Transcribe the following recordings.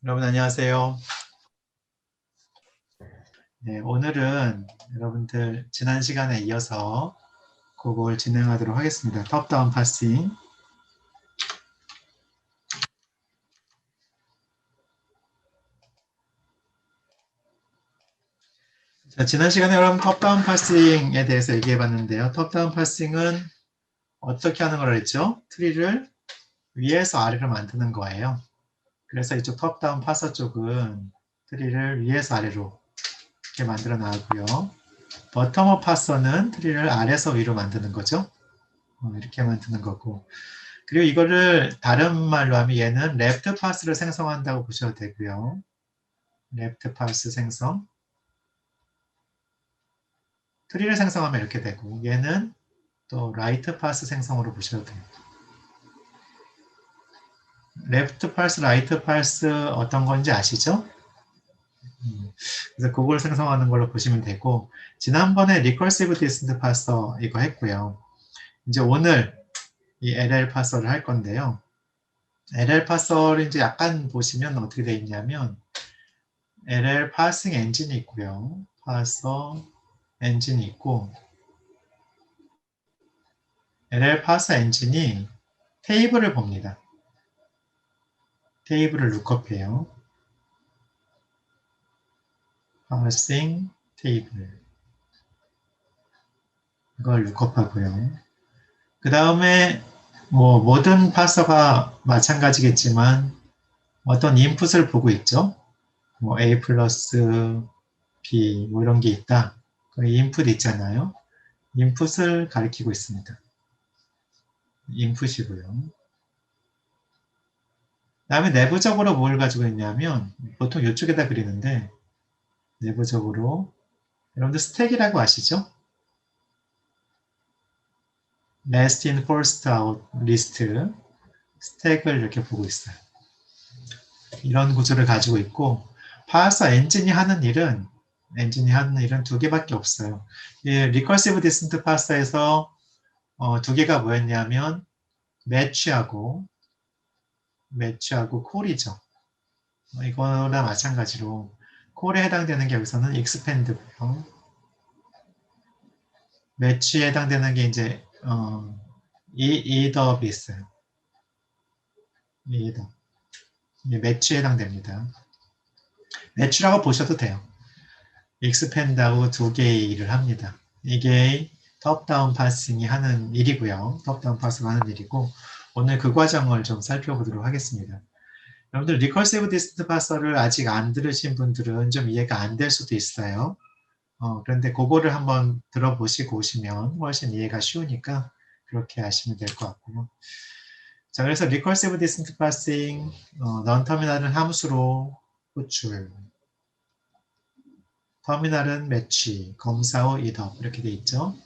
여러분 안녕하세요. 네, 오늘은 여러분들 지난 시간에 이어서 그걸 진행하도록 하겠습니다. 톱다운 파싱. 자, 지난 시간에 여러분 톱다운 파싱에 대해서 얘기해 봤는데요. 톱다운 파싱은 어떻게 하는 걸 했죠? 트리를 위에서 아래로 만드는 거예요. 그래서 이쪽 톱다운 파서 쪽은 트리를 위에서 아래로 이렇게 만들어 나가고요. 버텀업 파서는 트리를 아래에서 위로 만드는 거죠. 이렇게 만드는 거고. 그리고 이거를 다른 말로 하면 얘는 레프트 파스를 생성한다고 보셔도 되고요. 레프트 파스 생성. 트리를 생성하면 이렇게 되고 얘는 또 라이트 파스 생성으로 보셔도 돼요. 레프트 파스, 라이트 파스 어떤 건지 아시죠? 그래서 그걸 생성하는 걸로 보시면 되고 지난번에 리커시브 디스턴트 파서 이거 했고요. 이제 오늘 이 LL 파서를 할 건데요. LL 파서를 이제 약간 보시면 어떻게 되어 있냐면 LL 파싱 엔진이 있고요. 파서 엔진이 있고 LL 파서 엔진이 테이블을 봅니다. 테이블을 룩업해요. 파싱 테이블 이걸 룩업하고요. 그 다음에 뭐 모든 파서가 마찬가지겠지만 어떤 인풋을 보고 있죠. 뭐 A 플러스 B 뭐 이런 게 있다. 그 인풋 있잖아요. 인풋을 가리키고 있습니다. 인풋이고요. 그 다음에 내부적으로 뭘 가지고 있냐면 보통 이쪽에다 그리는데 내부적으로 여러분들 스택이라고 아시죠? last in first out 리스트 스택을 이렇게 보고 있어요. 이런 구조를 가지고 있고 파서 엔진이 하는 일은 두 개밖에 없어요. 이 리커시브 디스턴트 파서에서 두 개가 뭐였냐면 매치하고 콜이죠. 이거랑 마찬가지로 콜에 해당되는 게 여기서는 익스펜드고요. 매치에 해당되는 게 이제 이더비 있어요. 이더. 매치에 해당됩니다. 매치라고 보셔도 돼요. 익스펜드하고 두 개의 일을 합니다. 이게 톱다운 파싱이 하는 일이고요. 톱다운 파스가 하는 일이고 오늘 그 과정을 좀 살펴보도록 하겠습니다. 여러분들 리커시브 디스턴트 파서를 아직 안 들으신 분들은 좀 이해가 안 될 수도 있어요. 그런데 그거를 한번 들어보시고 오시면 훨씬 이해가 쉬우니까 그렇게 하시면 될 것 같고요. 자, 그래서 recursive distant parsing, non-터미널은 함수로 호출, 터미널은 매치, 검사 후 이더 이렇게 돼 있죠.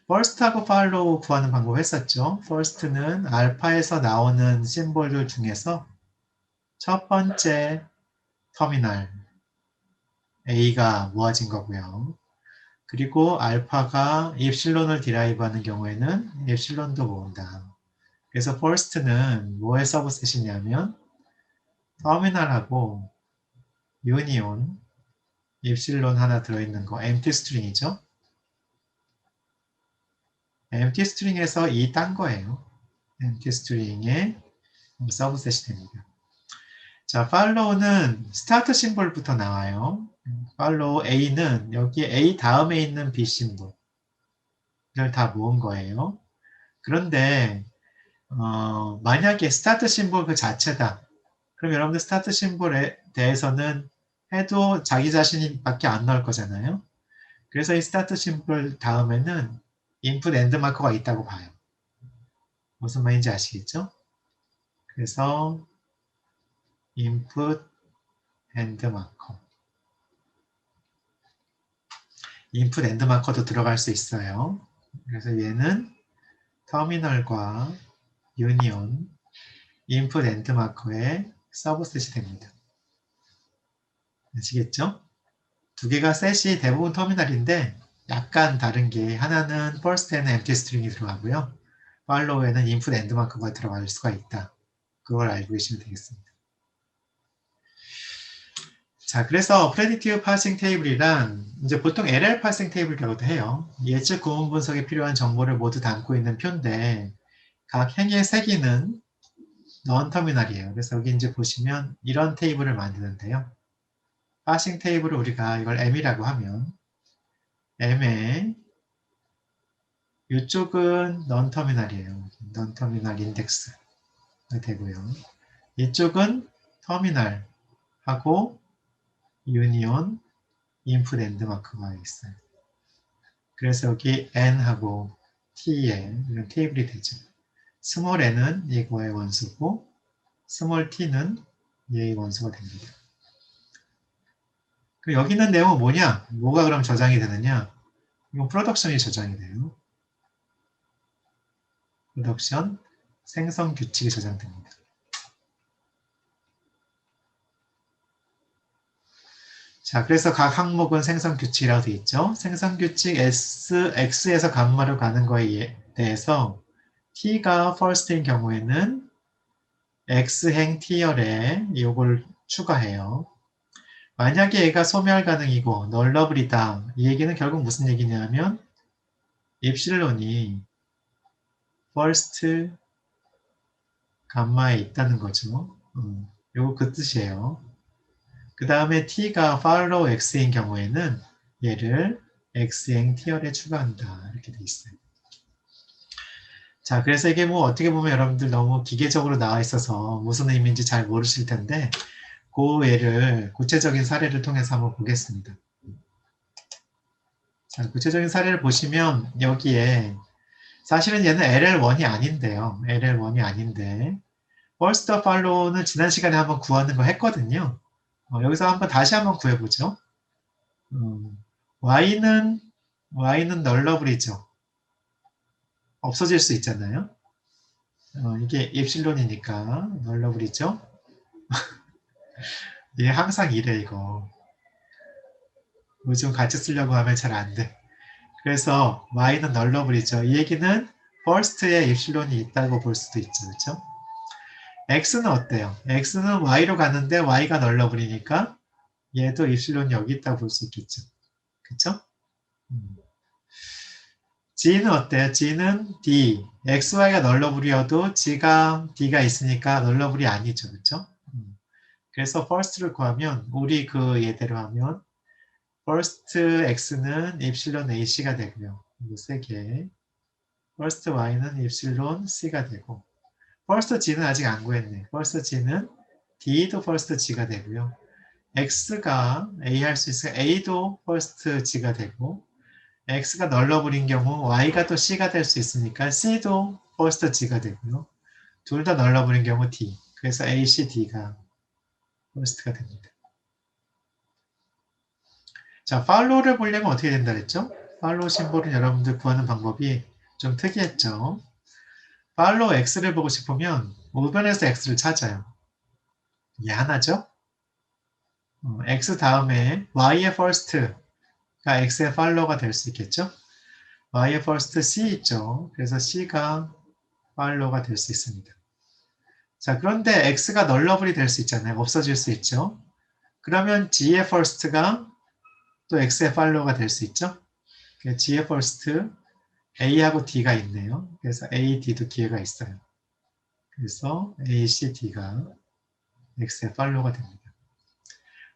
first하고 follow 구하는 방법 했었죠. first는 알파에서 나오는 심볼들 중에서 첫 번째 터미널 A가 모아진 거고요. 그리고 알파가 입실론을 디라이브하는 경우에는 입실론도 모은다. 그래서 first는 뭐의 서브셋이냐면 터미널하고 유니온 입실론 하나 들어있는 거 empty string이죠. empty string에서 이 딴 거예요. empty string의 서브셋이 됩니다. 자, follow는 스타트 심볼부터 나와요. follow A는 여기 A 다음에 있는 B 심볼을 다 모은 거예요. 그런데 만약에 스타트 심볼 그 자체다. 그럼 여러분들 스타트 심볼에 대해서는 해도 자기 자신이 밖에 안 나올 거잖아요. 그래서 이 스타트 심볼 다음에는 인풋 엔드 마커가 있다고 봐요. 무슨 말인지 아시겠죠? 그래서 인풋 엔드 마커. 인풋 엔드 마커도 들어갈 수 있어요. 그래서 얘는 터미널과 유니온 인풋 엔드 마커의 서브셋이 됩니다. 아시겠죠? 두 개가 셋이 대부분 터미널인데 약간 다른 게 하나는 first에는 empty string이 들어가고요. follow에는 input end 마크가 들어갈 수가 있다. 그걸 알고 계시면 되겠습니다. 자, 그래서 프레딕티브 파싱 테이블이란 이제 보통 LL 파싱 테이블이라고도 해요. 예측 구문 분석에 필요한 정보를 모두 담고 있는 표인데 각 행의 세기는 non 터미널이에요. 그래서 여기 이제 보시면 이런 테이블을 만드는데요. 파싱 테이블을 우리가 이걸 M이라고 하면 M의 이쪽은 non 터미널이에요. non 터미널 인덱스가 되고요. 이쪽은 터미널하고 유니온 인풋 엔드 마크가 있어요. 그래서 여기 n하고 t에 이런 테이블이 되죠. 스몰 n은 이거의 원수고 스몰 t는 얘의 원수가 됩니다. 그럼 여기 있는 내용은 뭐냐? 뭐가 그럼 저장이 되느냐? 이건 프로덕션이 저장이 돼요. 프로덕션 생성 규칙이 저장됩니다. 자, 그래서 각 항목은 생성 규칙이라고 되어 있죠. 생성 규칙 x에서 감마로 가는 거에 대해서 t가 first인 경우에는 x행 t열에 이걸 추가해요. 만약에 얘가 소멸 가능이고 널러블이다. 이 얘기는 결국 무슨 얘기냐면 입실론이 first 감마에 있다는 거죠. 요거 그 뜻이에요. 그 다음에 t가 follow x인 경우에는 얘를 x행 t열에 추가한다. 이렇게 돼 있어요. 자, 그래서 이게 뭐 어떻게 보면 여러분들 너무 기계적으로 나와 있어서 무슨 의미인지 잘 모르실 텐데 그 예를 구체적인 사례를 통해서 한번 보겠습니다. 자, 구체적인 사례를 보시면 여기에 사실은 얘는 LL1이 아닌데요. LL1이 아닌데 first follow는 지난 시간에 한번 구하는 거 했거든요. 여기서 한번 다시 한번 구해보죠. y는 널러블이죠. 없어질 수 있잖아요. 이게 입실론이니까 널러블이죠. 이게 항상 이래 이거. 요즘 같이 쓰려고 하면 잘 안 돼. 그래서 y는 널러블이죠. 이 얘기는 first에 입실론이 있다고 볼 수도 있죠. 그렇죠? x는 어때요? x는 y로 가는데 y가 널러블이니까 얘도 입실론이 여기 있다고 볼 수 있겠죠. 그쵸? g는 어때요? g는 d. xy가 널러블이어도 g가 d가 있으니까 널러블이 아니죠. 그쵸? 그래서 first를 구하면 우리 그 예대로 하면 first x는 입실론 ac가 되고요. 이 세 개. first y는 입실론 c가 되고 first g는 아직 안 구했네. first g는 d도 first g가 되고요. x가 a 할 수 있으니까 a도 first g가 되고 x가 널러블인 경우 y가 또 c가 될 수 있으니까 c도 first g가 되고요. 둘 다 널러블인 경우 d. 그래서 a, c, d가 first가 됩니다. 자, follow를 보려면 어떻게 된다 그랬죠? follow 심볼은 여러분들 구하는 방법이 좀 특이했죠. follow x를 보고 싶으면 우변에서 x를 찾아요. 이게 하나죠? x 다음에 y의 first가 x의 follow가 될 수 있겠죠? y의 first c 있죠? 그래서 c가 follow가 될 수 있습니다. 자, 그런데 x가 널러블이 될 수 있잖아요. 없어질 수 있죠? 그러면 g의 first가 또 x의 follow가 될 수 있죠? g의 first a하고 d가 있네요. 그래서 a, d도 기회가 있어요. 그래서 a, c, d가 x의 follow가 됩니다.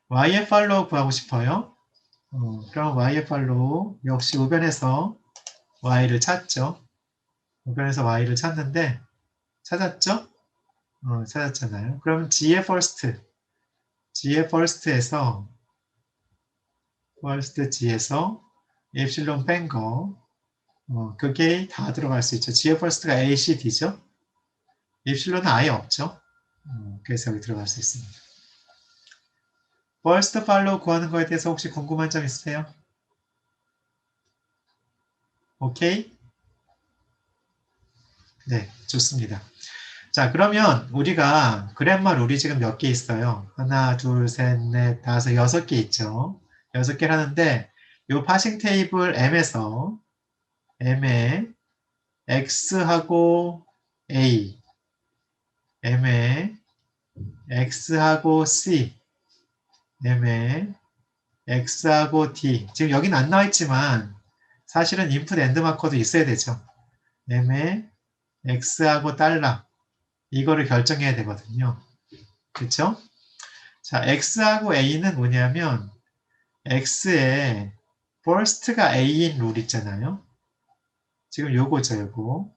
y의 팔로우 구하고 싶어요. 그럼 y의 팔로우 역시 우변에서 y를 찾죠. 우변에서 y를 찾는데 찾았죠? 찾았잖아요. 그럼 g의 first에서 first g에서 엡실론 뺀 거, 그게 다 들어갈 수 있죠. g의 first가 a, c, d죠. 엡실론은 아예 없죠. 그래서 여기 들어갈 수 있습니다. first follow 구하는 거에 대해서 혹시 궁금한 점 있으세요? 오케이? 네, 좋습니다. 자, 그러면 우리가 그랜마 룰이 지금 몇 개 있어요? 하나, 둘, 셋, 넷, 다섯, 6개 있죠. 6개를 하는데 이 파싱 테이블 M에서 M에 X하고 A, M에 X하고 C m에 x하고 d. 지금 여기는 안 나와 있지만 사실은 인풋 엔드 마커도 있어야 되죠. m에 x하고 달러. 이거를 결정해야 되거든요. 그쵸? 자, x하고 a는 뭐냐면 x에 first가 a인 룰 있잖아요. 지금 요거죠, 요거.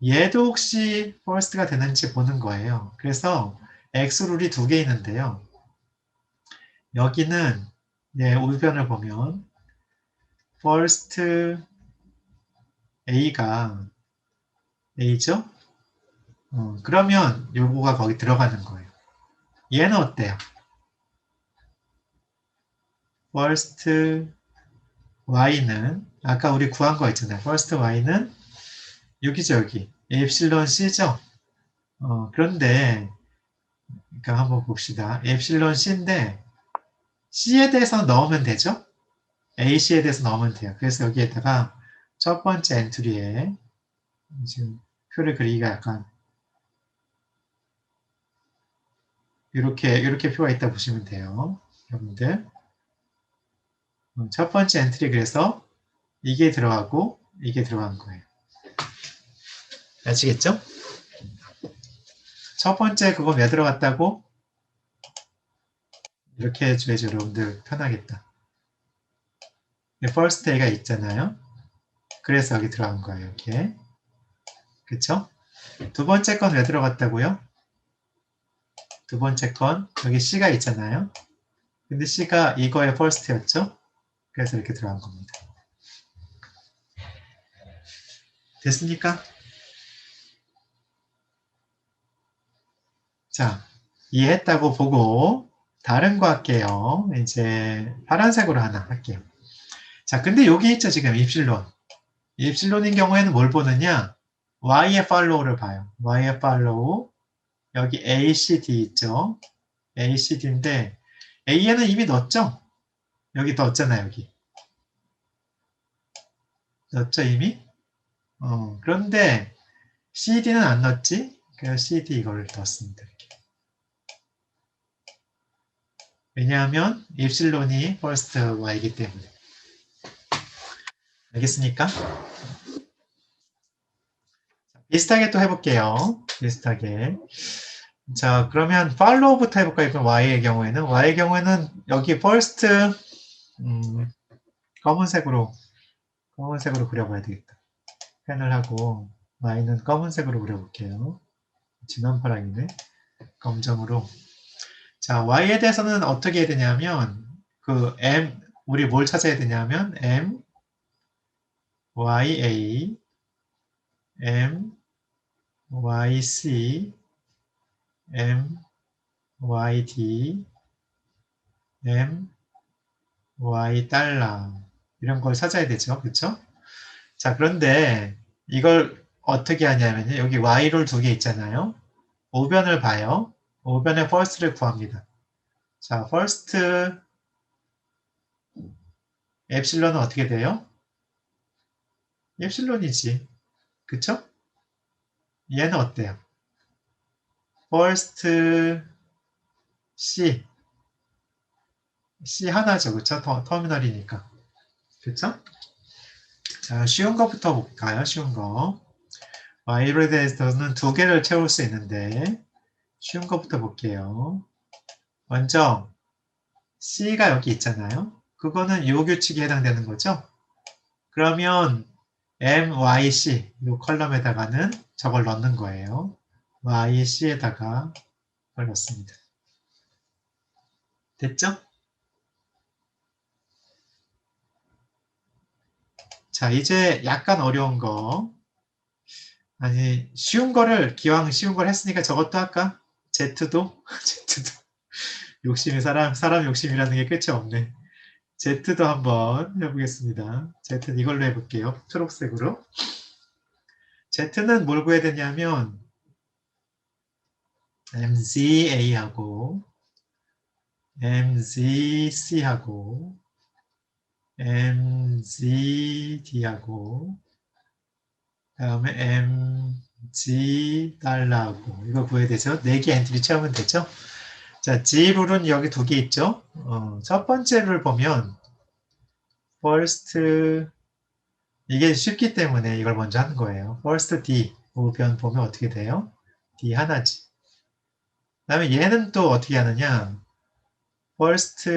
얘도 혹시 first가 되는지 보는 거예요. 그래서 x 룰이 두 개 있는데요. 여기는 우변을 보면 first a가 a죠? 그러면 요거가 거기 들어가는 거예요. 얘는 어때요? first y는 아까 우리 구한 거 있잖아요. first y는 여기죠, 여기. 엡실론 c죠? 그런데 그러니까 한번 봅시다. 엡실론 c인데 c에 대해서 넣으면 되죠? ac에 대해서 넣으면 돼요. 그래서 여기에다가 첫 번째 엔트리에 지금 표를 그리기가 약간 이렇게 표가 있다 보시면 돼요. 여러분들. 첫 번째 엔트리 그래서 이게 들어가고 이게 들어간 거예요. 아시겠죠? 첫 번째 그거 왜 들어갔다고? 이렇게 해줘야죠. 여러분들 편하겠다. first day가 있잖아요. 그래서 여기 들어간 거예요. 이렇게. 그쵸? 두 번째 건 왜 들어갔다고요? 두 번째 건 여기 C가 있잖아요. 근데 C가 이거의 first였죠? 그래서 이렇게 들어간 겁니다. 됐습니까? 자, 이해했다고 보고 다른 거 할게요. 이제 파란색으로 하나 할게요. 자, 근데 여기 있죠, 지금 입실론. 입실론인 경우에는 뭘 보느냐? y의 follow를 봐요. y의 follow. 여기 a, c, d 있죠? a, c, d인데 a에는 이미 넣었죠? 여기 넣었잖아요, 여기. 넣었죠, 이미? 그런데 cd는 안 넣었지? 그래서 cd 이거를 넣었습니다. 이렇게. 왜냐하면 입실론이 first y이기 때문에. 알겠습니까? 비슷하게 또 해볼게요. 비슷하게. 자, 그러면 follow부터 해볼까요? 그럼 y의 경우에는 여기 first 검은색으로 그려봐야 되겠다. 펜을 하고 y는 검은색으로 그려볼게요. 진한 파랑이네. 검정으로. 자, y에 대해서는 어떻게 해야 되냐면 그 m 우리 뭘 찾아야 되냐면 m ya m yc m yd m y 달러 이런 걸 찾아야 되죠. 그렇죠? 자, 그런데 이걸 어떻게 하냐면요. 여기 y를 두 개 있잖아요. 오변을 봐요. 오변의 first를 구합니다. 자, first 엡실론은 어떻게 돼요? 엡실론이지. 그쵸? 얘는 어때요? first C. C 하나죠. 그쵸? 터미널이니까. 그쵸? 자, 쉬운 거부터 볼까요? 쉬운 거. y에 대해서는 두 개를 채울 수 있는데 쉬운 거부터 볼게요. 먼저 C가 여기 있잖아요. 그거는 요 규칙에 해당되는 거죠. 그러면 MYC 이 컬럼에다가는 저걸 넣는 거예요. YC에다가 그걸 넣습니다. 됐죠? 자, 이제 약간 어려운 거. 아니, 쉬운 거를, 기왕 쉬운 걸 했으니까 저것도 할까? Z도? Z도. 사람 욕심이라는 게 끝이 없네. Z도 한번 해보겠습니다. Z는 이걸로 해볼게요. 초록색으로. Z는 뭘 구해야 되냐면, MZA하고, MZC하고, MZD하고, 다음에 MG 달러하고, 이거 구해야 되죠? 4개 엔트리 채우면 되죠? 자, G 룰은 여기 두 개 있죠? 첫 번째 룰 보면 first 이게 쉽기 때문에 이걸 먼저 하는 거예요. first D 우변 보면 어떻게 돼요? D 하나지. 그 다음에 얘는 또 어떻게 하느냐? first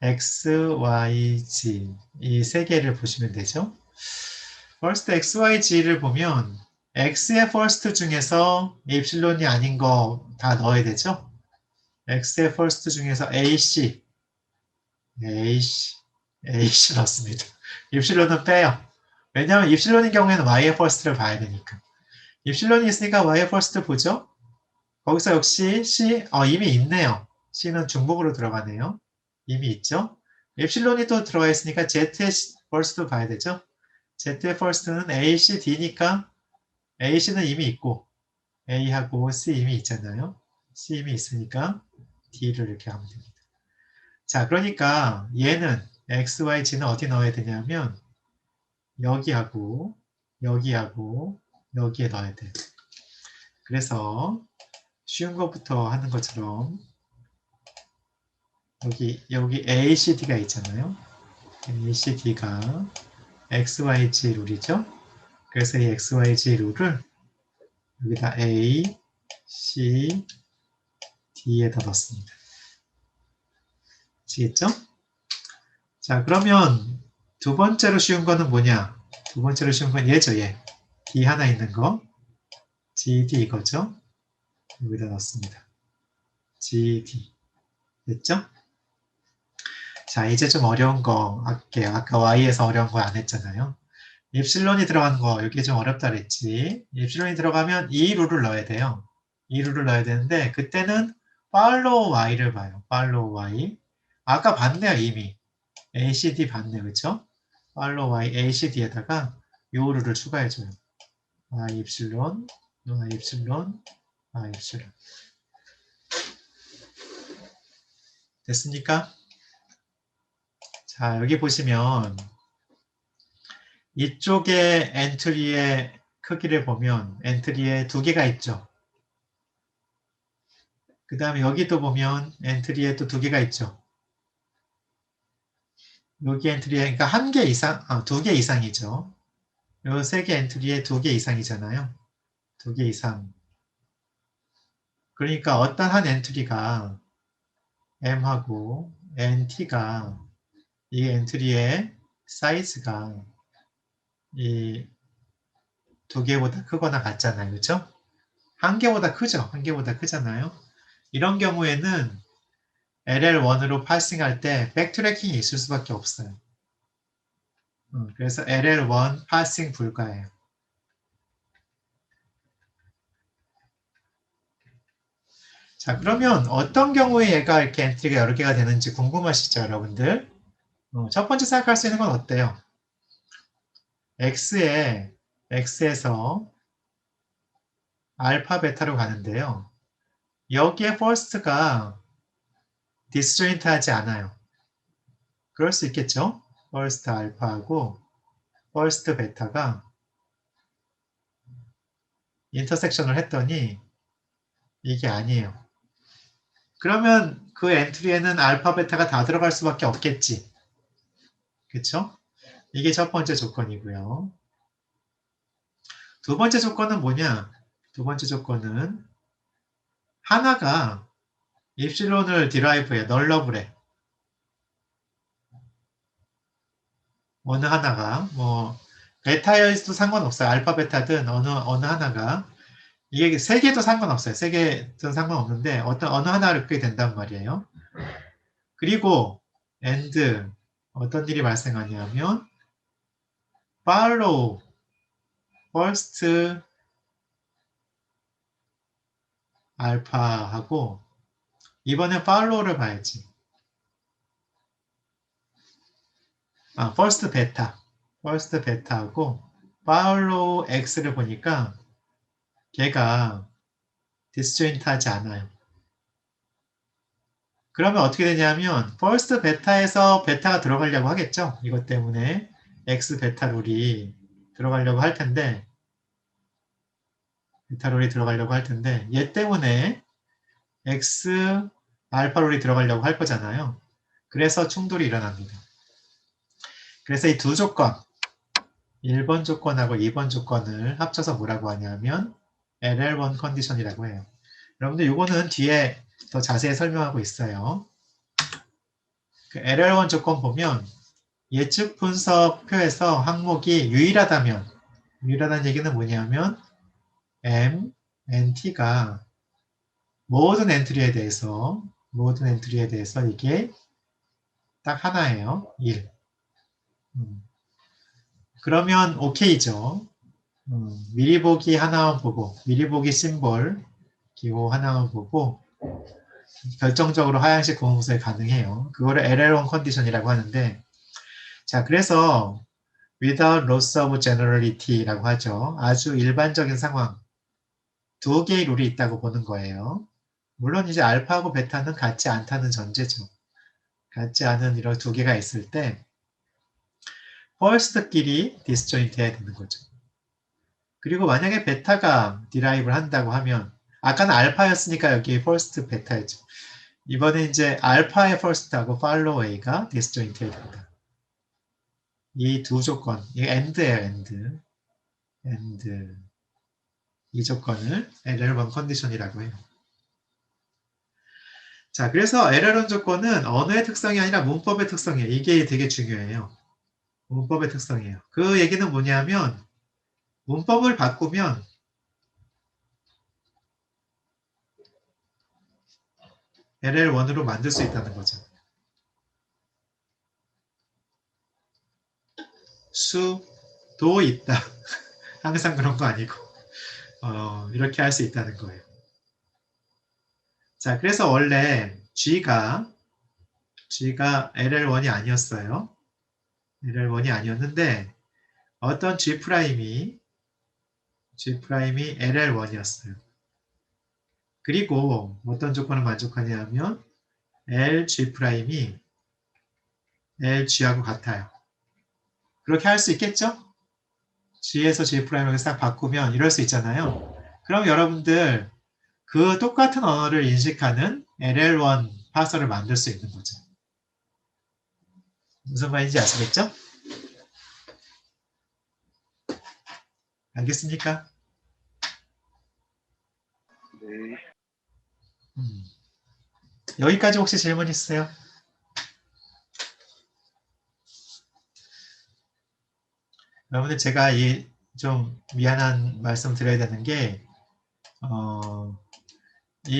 X, Y, Z 이 세 개를 보시면 되죠. first X, Y, Z를 보면 X의 first 중에서 입실론이 아닌 거 다 넣어야 되죠. X의 first 중에서 AC, AC 넣습니다. 입실론은 빼요. 왜냐하면 입실론인 경우에는 Y의 first를 봐야 되니까. 입실론이 있으니까 Y의 first 보죠. 거기서 역시 C, 이미 있네요. C는 중복으로 들어가네요. 이미 있죠. 엡실론이 또 들어가 있으니까 Z의 first도 봐야 되죠. Z의 first는 A, C, D니까 A, C는 이미 있고 A하고 C 이미 있잖아요. C 이미 있으니까 D를 이렇게 하면 됩니다. 자, 그러니까 얘는 X, Y, Z는 어디 넣어야 되냐면 여기하고 여기하고 여기에 넣어야 돼요. 그래서 쉬운 것부터 하는 것처럼 여기 ACD가 있잖아요. ACD가 XYZ 룰이죠. 그래서 이 XYZ 룰을 여기다 A, C, D에다 넣습니다. 아시겠죠? 자, 그러면 두 번째로 쉬운 거는 뭐냐? 두 번째로 쉬운 건 얘죠, 얘. D 하나 있는 거. GD 이거죠? 여기다 넣습니다. GD. 됐죠? 자, 이제 좀 어려운 거 할게요. 아까 Y에서 어려운 거 안 했잖아요. 입실론이 들어가는 거, 여기 좀 어렵다 그랬지. 입실론이 들어가면 이 룰을 넣어야 돼요. 이 룰을 넣어야 되는데, 그때는 follow Y를 봐요. follow Y. 아까 봤네요, 이미. ACD 봤네요, 그쵸? follow Y, ACD에다가 요 룰을 추가해줘요. Y 입실론, Y 입실론, Y 입실론. 됐습니까? 자, 여기 보시면 이쪽에 엔트리의 크기를 보면 엔트리에 두 개가 있죠. 그 다음에 여기도 보면 엔트리에 또 두 개가 있죠. 여기 엔트리에 그러니까 한 개 이상, 두 개 이상이죠. 요 세 개 엔트리에 두 개 이상이잖아요. 두 개 이상. 그러니까 어떤 한 엔트리가 M하고 NT가 이 엔트리의 사이즈가 이 두 개보다 크거나 같잖아요. 그렇죠? 한 개보다 크죠? 한 개보다 크잖아요. 이런 경우에는 LL1으로 파싱할 때 백트래킹이 있을 수밖에 없어요. 그래서 LL1 파싱 불가해요. 자, 그러면 어떤 경우에 얘가 이렇게 엔트리가 여러 개가 되는지 궁금하시죠, 여러분들? 첫 번째 생각할 수 있는 건 어때요? X에서 알파, 베타로 가는데요. 여기에 first가 디스조인트 하지 않아요. 그럴 수 있겠죠? first 알파하고 first 베타가 인터섹션을 했더니 이게 아니에요. 그러면 그 엔트리에는 알파, 베타가 다 들어갈 수밖에 없겠지. 그쵸? 이게 첫 번째 조건이고요. 두 번째 조건은 뭐냐? 두 번째 조건은 하나가 입실론을 디라이브해, 널러블해. 어느 하나가 뭐 베타여도 상관없어요. 알파, 베타든 어느 하나가 이게 세 개도 상관없어요. 세 개든 상관없는데 어느 하나를 그렇게 된단 말이에요. 그리고 and 어떤 일이 발생하냐면 follow first 알파하고 이번엔 follow를 봐야지. first 베타하고 follow x를 보니까 걔가 디스조인트 하지 않아요. 그러면 어떻게 되냐면 first 베타에서 베타가 들어가려고 하겠죠. 이것 때문에 x 베타 룰이 들어가려고 할 텐데 베타 롤이 들어가려고 할 텐데 얘 때문에 X 알파 롤이 들어가려고 할 거잖아요. 그래서 충돌이 일어납니다. 그래서 이 두 조건 1번 조건하고 2번 조건을 합쳐서 뭐라고 하냐면 LL1 컨디션이라고 해요. 여러분들 이거는 뒤에 더 자세히 설명하고 있어요. 그 LL1 조건 보면 예측 분석표에서 항목이 유일하다는 얘기는 뭐냐면 M, NT가 모든 엔트리에 대해서 이게 딱 하나예요. 1. 그러면 오케이죠. 미리 보기 하나만 보고 미리 보기 심볼 기호 하나만 보고 결정적으로 하향식 고음분석이 가능해요. 그거를 LL1 컨디션이라고 하는데 자 그래서 without loss of generality라고 하죠. 아주 일반적인 상황 두 개의 룰이 있다고 보는 거예요. 물론 이제 알파하고 베타는 같지 않다는 전제죠. 같지 않은 이런 두 개가 있을 때 first끼리 디스조인트 해야 되는 거죠. 그리고 만약에 베타가 디라이브를 한다고 하면 아까는 알파였으니까 여기 first 베타였죠. 이번에 이제 알파의 first하고 follow A가 디스조인트 해야 된다. 이 두 조건, 이게 AND예요, AND. 이 조건을 LL1 컨디션이라고 해요. 자, 그래서 LL1 조건은 언어의 특성이 아니라 문법의 특성이에요. 이게 되게 중요해요. 문법의 특성이에요. 그 얘기는 뭐냐면 문법을 바꾸면 LL1으로 만들 수 있다는 거죠. 수도 있다. 항상 그런 거 아니고 이렇게 할 수 있다는 거예요. 자, 그래서 원래 G가 LL1이 아니었어요. LL1이 아니었는데 어떤 G'이 LL1이었어요. 그리고 어떤 조건을 만족하냐면 LG'이 LG하고 같아요. 그렇게 할 수 있겠죠? G에서 G'으로 싹 바꾸면 이럴 수 있잖아요. 그럼 여러분들 그 똑같은 언어를 인식하는 LL1 파서를 만들 수 있는 거죠. 무슨 말인지 아시겠죠? 알겠습니까? 네. 여기까지 혹시 질문 있으세요? 여러분들 제가 좀 미안한 말씀 드려야 되는 게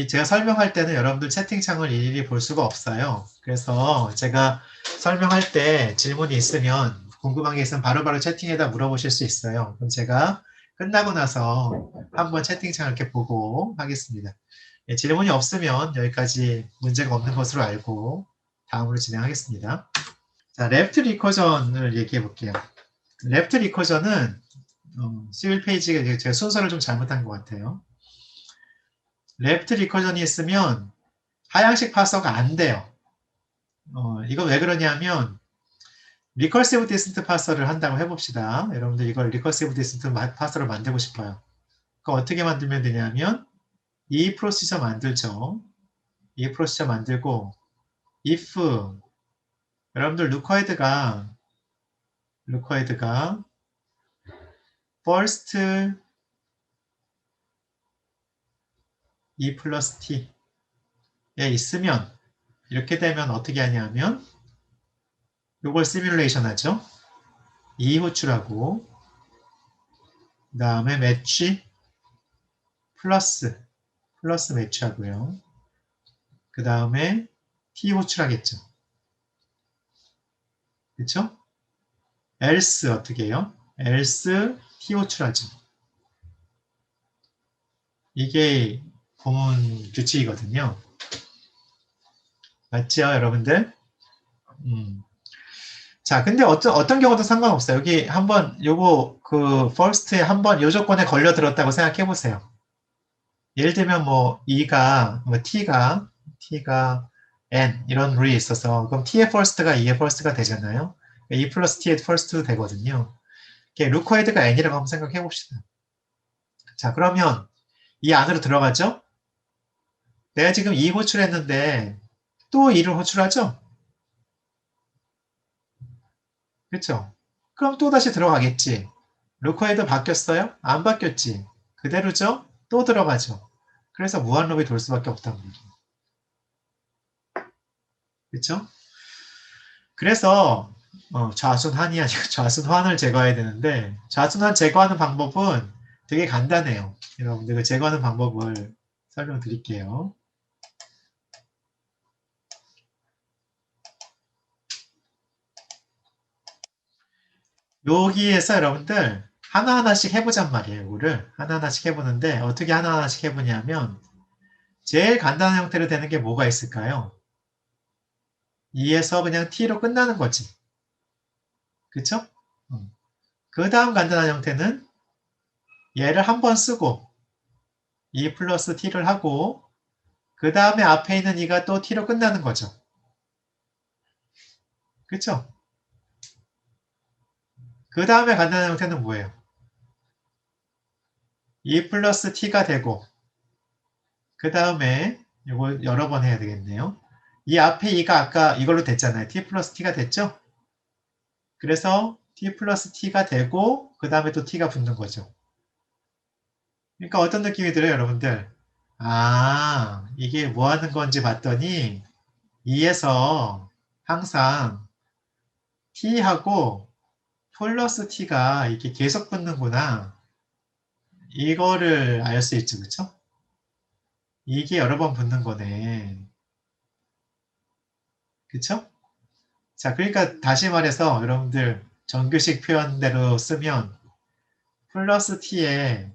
제가 설명할 때는 여러분들 채팅창을 일일이 볼 수가 없어요. 그래서 제가 설명할 때 질문이 있으면 궁금한 게 있으면 바로바로 채팅에다 물어보실 수 있어요. 그럼 제가 끝나고 나서 한번 채팅창을 이렇게 보고 하겠습니다. 질문이 없으면 여기까지 문제가 없는 것으로 알고 다음으로 진행하겠습니다. 자, 레프트 리커전을 얘기해 볼게요. 레프트 리커전은 11페이지가 제가 순서를 좀 잘못한 것 같아요. 레프트 리커전이 있으면 하향식 파서가 안 돼요. 이거 왜 그러냐면 리커시브 디스턴트 파서를 한다고 해봅시다. 여러분들 이걸 리커시브 디스턴트 파서를 만들고 싶어요. 그거 어떻게 만들면 되냐면 이 프로시저 만들죠. 이 프로시저 만들고 if 여러분들 루커헤드가 first e 플러스 t에 있으면 이렇게 되면 어떻게 하냐면 이걸 시뮬레이션 하죠. E 호출하고 그 다음에 매치 플러스 매치하고요. 그 다음에 T 호출하겠죠. 그렇죠? else 어떻게 해요? else T 호출하죠. 이게 고문 규칙이거든요. 맞죠, 여러분들? 자, 근데 어떤 경우도 상관없어요. 여기 한번 요거 first에 한번 요 조건에 걸려들었다고 생각해 보세요. 예를 들면 뭐 E가 뭐 T가 N 이런 룰이 있어서 그럼 T의 first가 E의 first가 되잖아요. E 플러스 T의 first도 되거든요. 루커헤드가 N이라고 한번 생각해 봅시다. 자, 그러면 이 안으로 들어가죠? 내가 지금 2 호출했는데 또 2를 호출하죠? 그쵸? 그럼 또 다시 들어가겠지. 루커헤드 바뀌었어요? 안 바뀌었지. 그대로죠? 또 들어가죠. 그래서 무한루프이 돌 수밖에 없단 말이에요. 그쵸? 그래서 좌순환이 아니고 좌순환을 제거해야 되는데 좌순환 제거하는 방법은 되게 간단해요. 여러분들 그 제거하는 방법을 설명드릴게요. 여기에서 여러분들 하나하나씩 해보잔 말이에요. 이거를 하나하나씩 해보는데 어떻게 하나하나씩 해보냐면 제일 간단한 형태로 되는 게 뭐가 있을까요? 2에서 그냥 t로 끝나는 거지. 그쵸? 그 다음 간단한 형태는 얘를 한 번 쓰고 2 플러스 t를 하고 그 다음에 앞에 있는 2가 또 t로 끝나는 거죠. 그쵸? 그 다음에 간단한 형태는 뭐예요? 2 플러스 t가 되고 그 다음에 이거 여러 번 해야 되겠네요. 이 앞에 2가 아까 이걸로 됐잖아요. t 플러스 t가 됐죠? 그래서 t 플러스 t가 되고 그 다음에 또 t가 붙는 거죠. 그러니까 어떤 느낌이 들어요, 여러분들? 아, 이게 뭐 하는 건지 봤더니 2에서 항상 t하고 플러스 t가 이렇게 계속 붙는구나. 이거를 알 수 있죠, 그쵸? 이게 여러 번 붙는 거네. 그쵸? 자, 그러니까 다시 말해서 여러분들 정규식 표현대로 쓰면 플러스 t에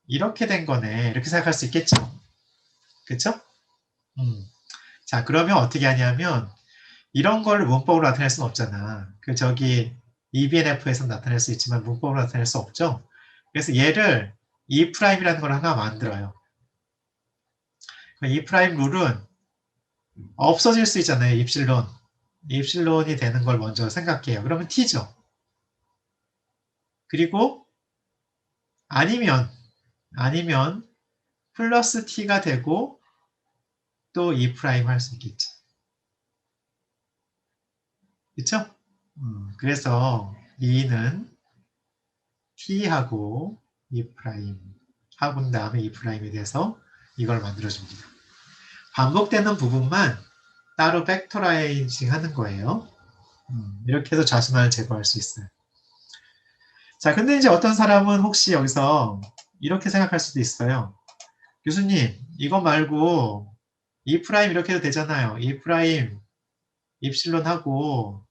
이렇게 된 거네. 이렇게 생각할 수 있겠죠? 그쵸? 자, 그러면 어떻게 하냐면 이런 걸 문법으로 나타낼 수는 없잖아. 그 저기 EBNF에서 나타낼 수 있지만 문법으로 나타낼 수 없죠. 그래서 얘를 E'이라는 걸 하나 만들어요. 그 E' 룰은 없어질 수 있잖아요. 입실론. 입실론이 되는 걸 먼저 생각해요. 그러면 T죠. 그리고 아니면 플러스 T가 되고 또 E' 할 수 있겠죠. 그쵸? 그래서 E는 T하고 E' 하고 다음에 E'에 대해서 이걸 만들어줍니다. 반복되는 부분만 따로 팩터라이징 하는 거예요. 이렇게 해서 자순환을 제거할 수 있어요. 자, 근데 이제 어떤 사람은 혹시 여기서 이렇게 생각할 수도 있어요. 교수님, 이거 말고 E' 이렇게 해도 되잖아요. E' 입실론 하고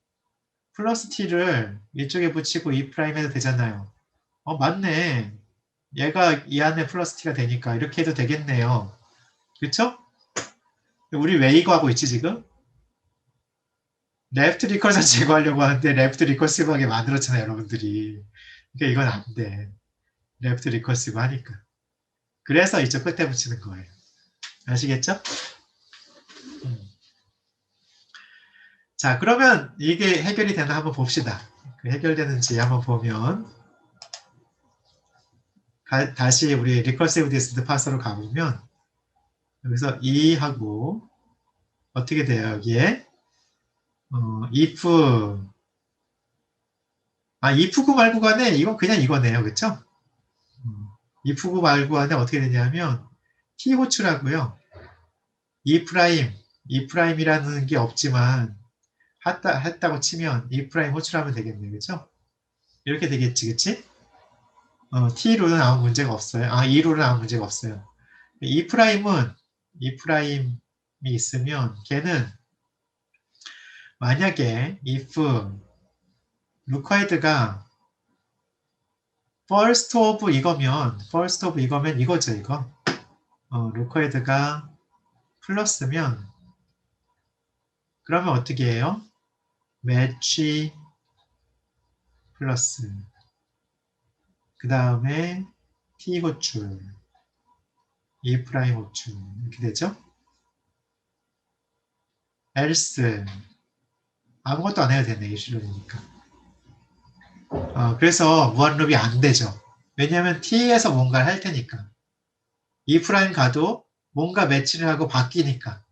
플러스 t를 이쪽에 붙이고 E' 해도 되잖아요. 맞네. 얘가 이 안에 플러스 t가 되니까 이렇게 해도 되겠네요. 그쵸? 우리 왜 이거 하고 있지 지금? 레프트 리커션 제거하려고 하는데 레프트 리커시브하게 만들었잖아요, 여러분들이. 그러니까 이건 안 돼. 레프트 리커시브 하니까. 그래서 이쪽 끝에 붙이는 거예요. 아시겠죠? 자, 그러면 이게 해결이 되나 한번 봅시다. 그 해결되는지 한번 보면 다시 우리 리커시브 디스턴트 파서로 가보면 여기서 2하고 어떻게 돼요, 여기에? if if구 말고 간에 이건 그냥 이거네요. 그쵸? if구 말고 간에 어떻게 되냐면 t 호출하고요. e'이라는 게 없지만 했다고 치면 e' 호출하면 되겠네요. 그쵸? 이렇게 되겠지. 그치? t로는 아무 문제가 없어요. e로는 아무 문제가 없어요. e''은 e''이 있으면 걔는 만약에 if required가 first of 이거면 이거죠, 이거. required가 플러스면 그러면 어떻게 해요? match 플러스 그 다음에 t 호출 e' 호출 이렇게 되죠? else 아무것도 안 해도 되네, 입실론이니까. 그래서 무한루비 안 되죠. 왜냐하면 t에서 뭔가를 할 테니까. E 프라임 가도 뭔가 매치를 하고 바뀌니까.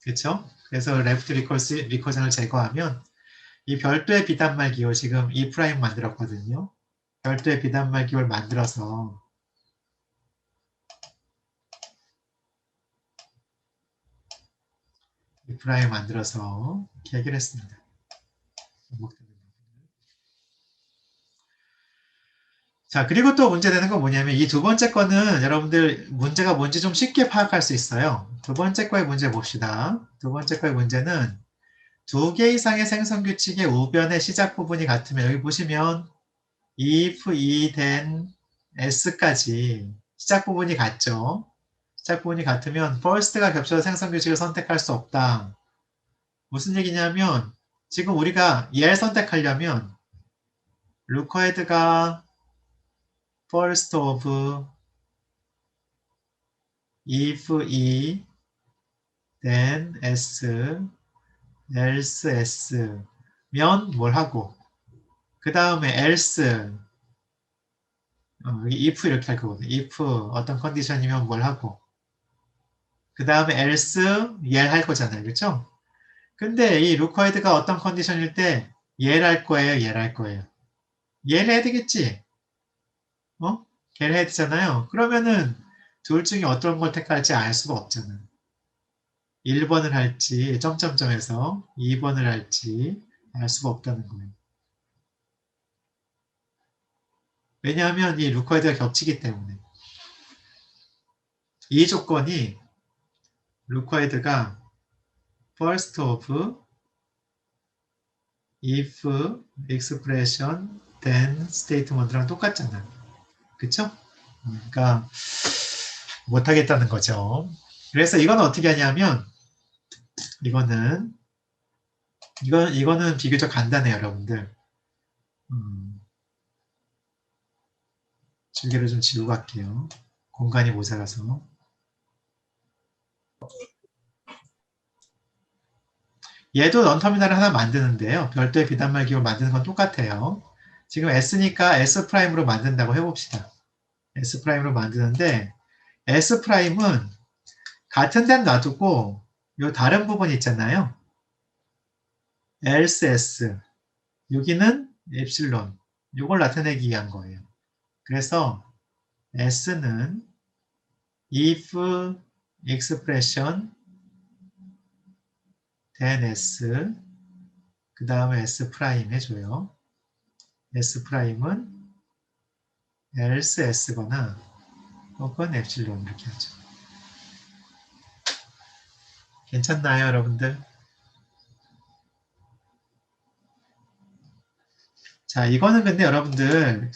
그렇죠? 그래서 레프트 리커전을 제거하면 이 별도의 비단말 기호 지금 E 프라임 만들었거든요. 별도의 비단말 기호를 만들어서 E 프라임 만들어서 이렇게 해결했습니다. 자, 그리고 또 문제되는 건 뭐냐면 이 두 번째 거는 여러분들 문제가 뭔지 좀 쉽게 파악할 수 있어요. 두 번째 거의 문제 봅시다. 두 번째 거의 문제는 두 개 이상의 생성 규칙의 우변의 시작 부분이 같으면 여기 보시면 if, then s까지 시작 부분이 같죠. 시작 부분이 같으면 first가 겹쳐서 생성 규칙을 선택할 수 없다. 무슨 얘기냐면 지금 우리가 얘를 선택하려면 required가 first of if E then S else S면 뭘 하고 그 다음에 else if 이렇게 할 거거든요. if 어떤 컨디션이면 뭘 하고 그 다음에 else 얘를 할 거잖아요. 그렇죠? 근데 이 required가 어떤 컨디션일 때 얘를 할 거예요. 얘를 할 거예요. 얘를 해야 되겠지? 걔를 해야 되잖아요. 그러면은 둘 중에 어떤 걸 택할지 알 수가 없잖아요. 1번을 할지 점점점에서 2번을 할지 알 수가 없다는 거예요. 왜냐하면 이 required가 겹치기 때문에 이 조건이 required가 first of if expression then statement랑 똑같잖아. 그쵸? 그러니까 못하겠다는 거죠. 그래서 이거는 어떻게 하냐면 이거는 비교적 간단해요, 여러분들. 줄기를 좀 지우고 갈게요. 공간이 모자라서. 얘도 넌터미널을 하나 만드는데요. 별도의 비단말 기호를 만드는 건 똑같아요. 지금 S니까 S'으로 만든다고 해봅시다. S'으로 만드는데 S'은 같은 데는 놔두고 요 다른 부분 있잖아요. else S 여기는 엡실론 요걸 나타내기 위한 거예요. 그래서 S는 if expression then S 그 다음에 S 프라임 해줘요. S 프라임은 else S거나 혹은 엡실론 이렇게 하죠. 괜찮나요, 여러분들? 자, 이거는 근데 여러분들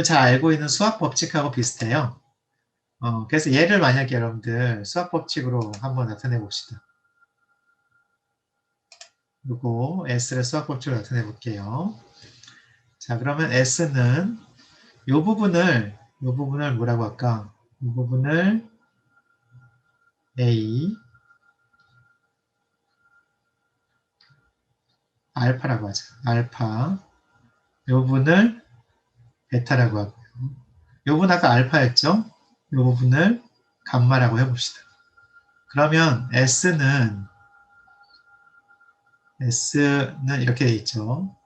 잘 알고 있는 수학 법칙하고 비슷해요. 그래서 얘를 만약에 여러분들 수학 법칙으로 한번 나타내 봅시다. 그리고 S를 수학 법칙으로 나타내 볼게요. 자, 그러면 S는 요 부분을 뭐라고 할까? 이 부분을 A, 알파라고 하죠. 알파. 요 부분을 베타라고 하고요. 요 부분 아까 알파였죠? 요 부분을 감마라고 해봅시다. 그러면 S는 이렇게 돼 있죠.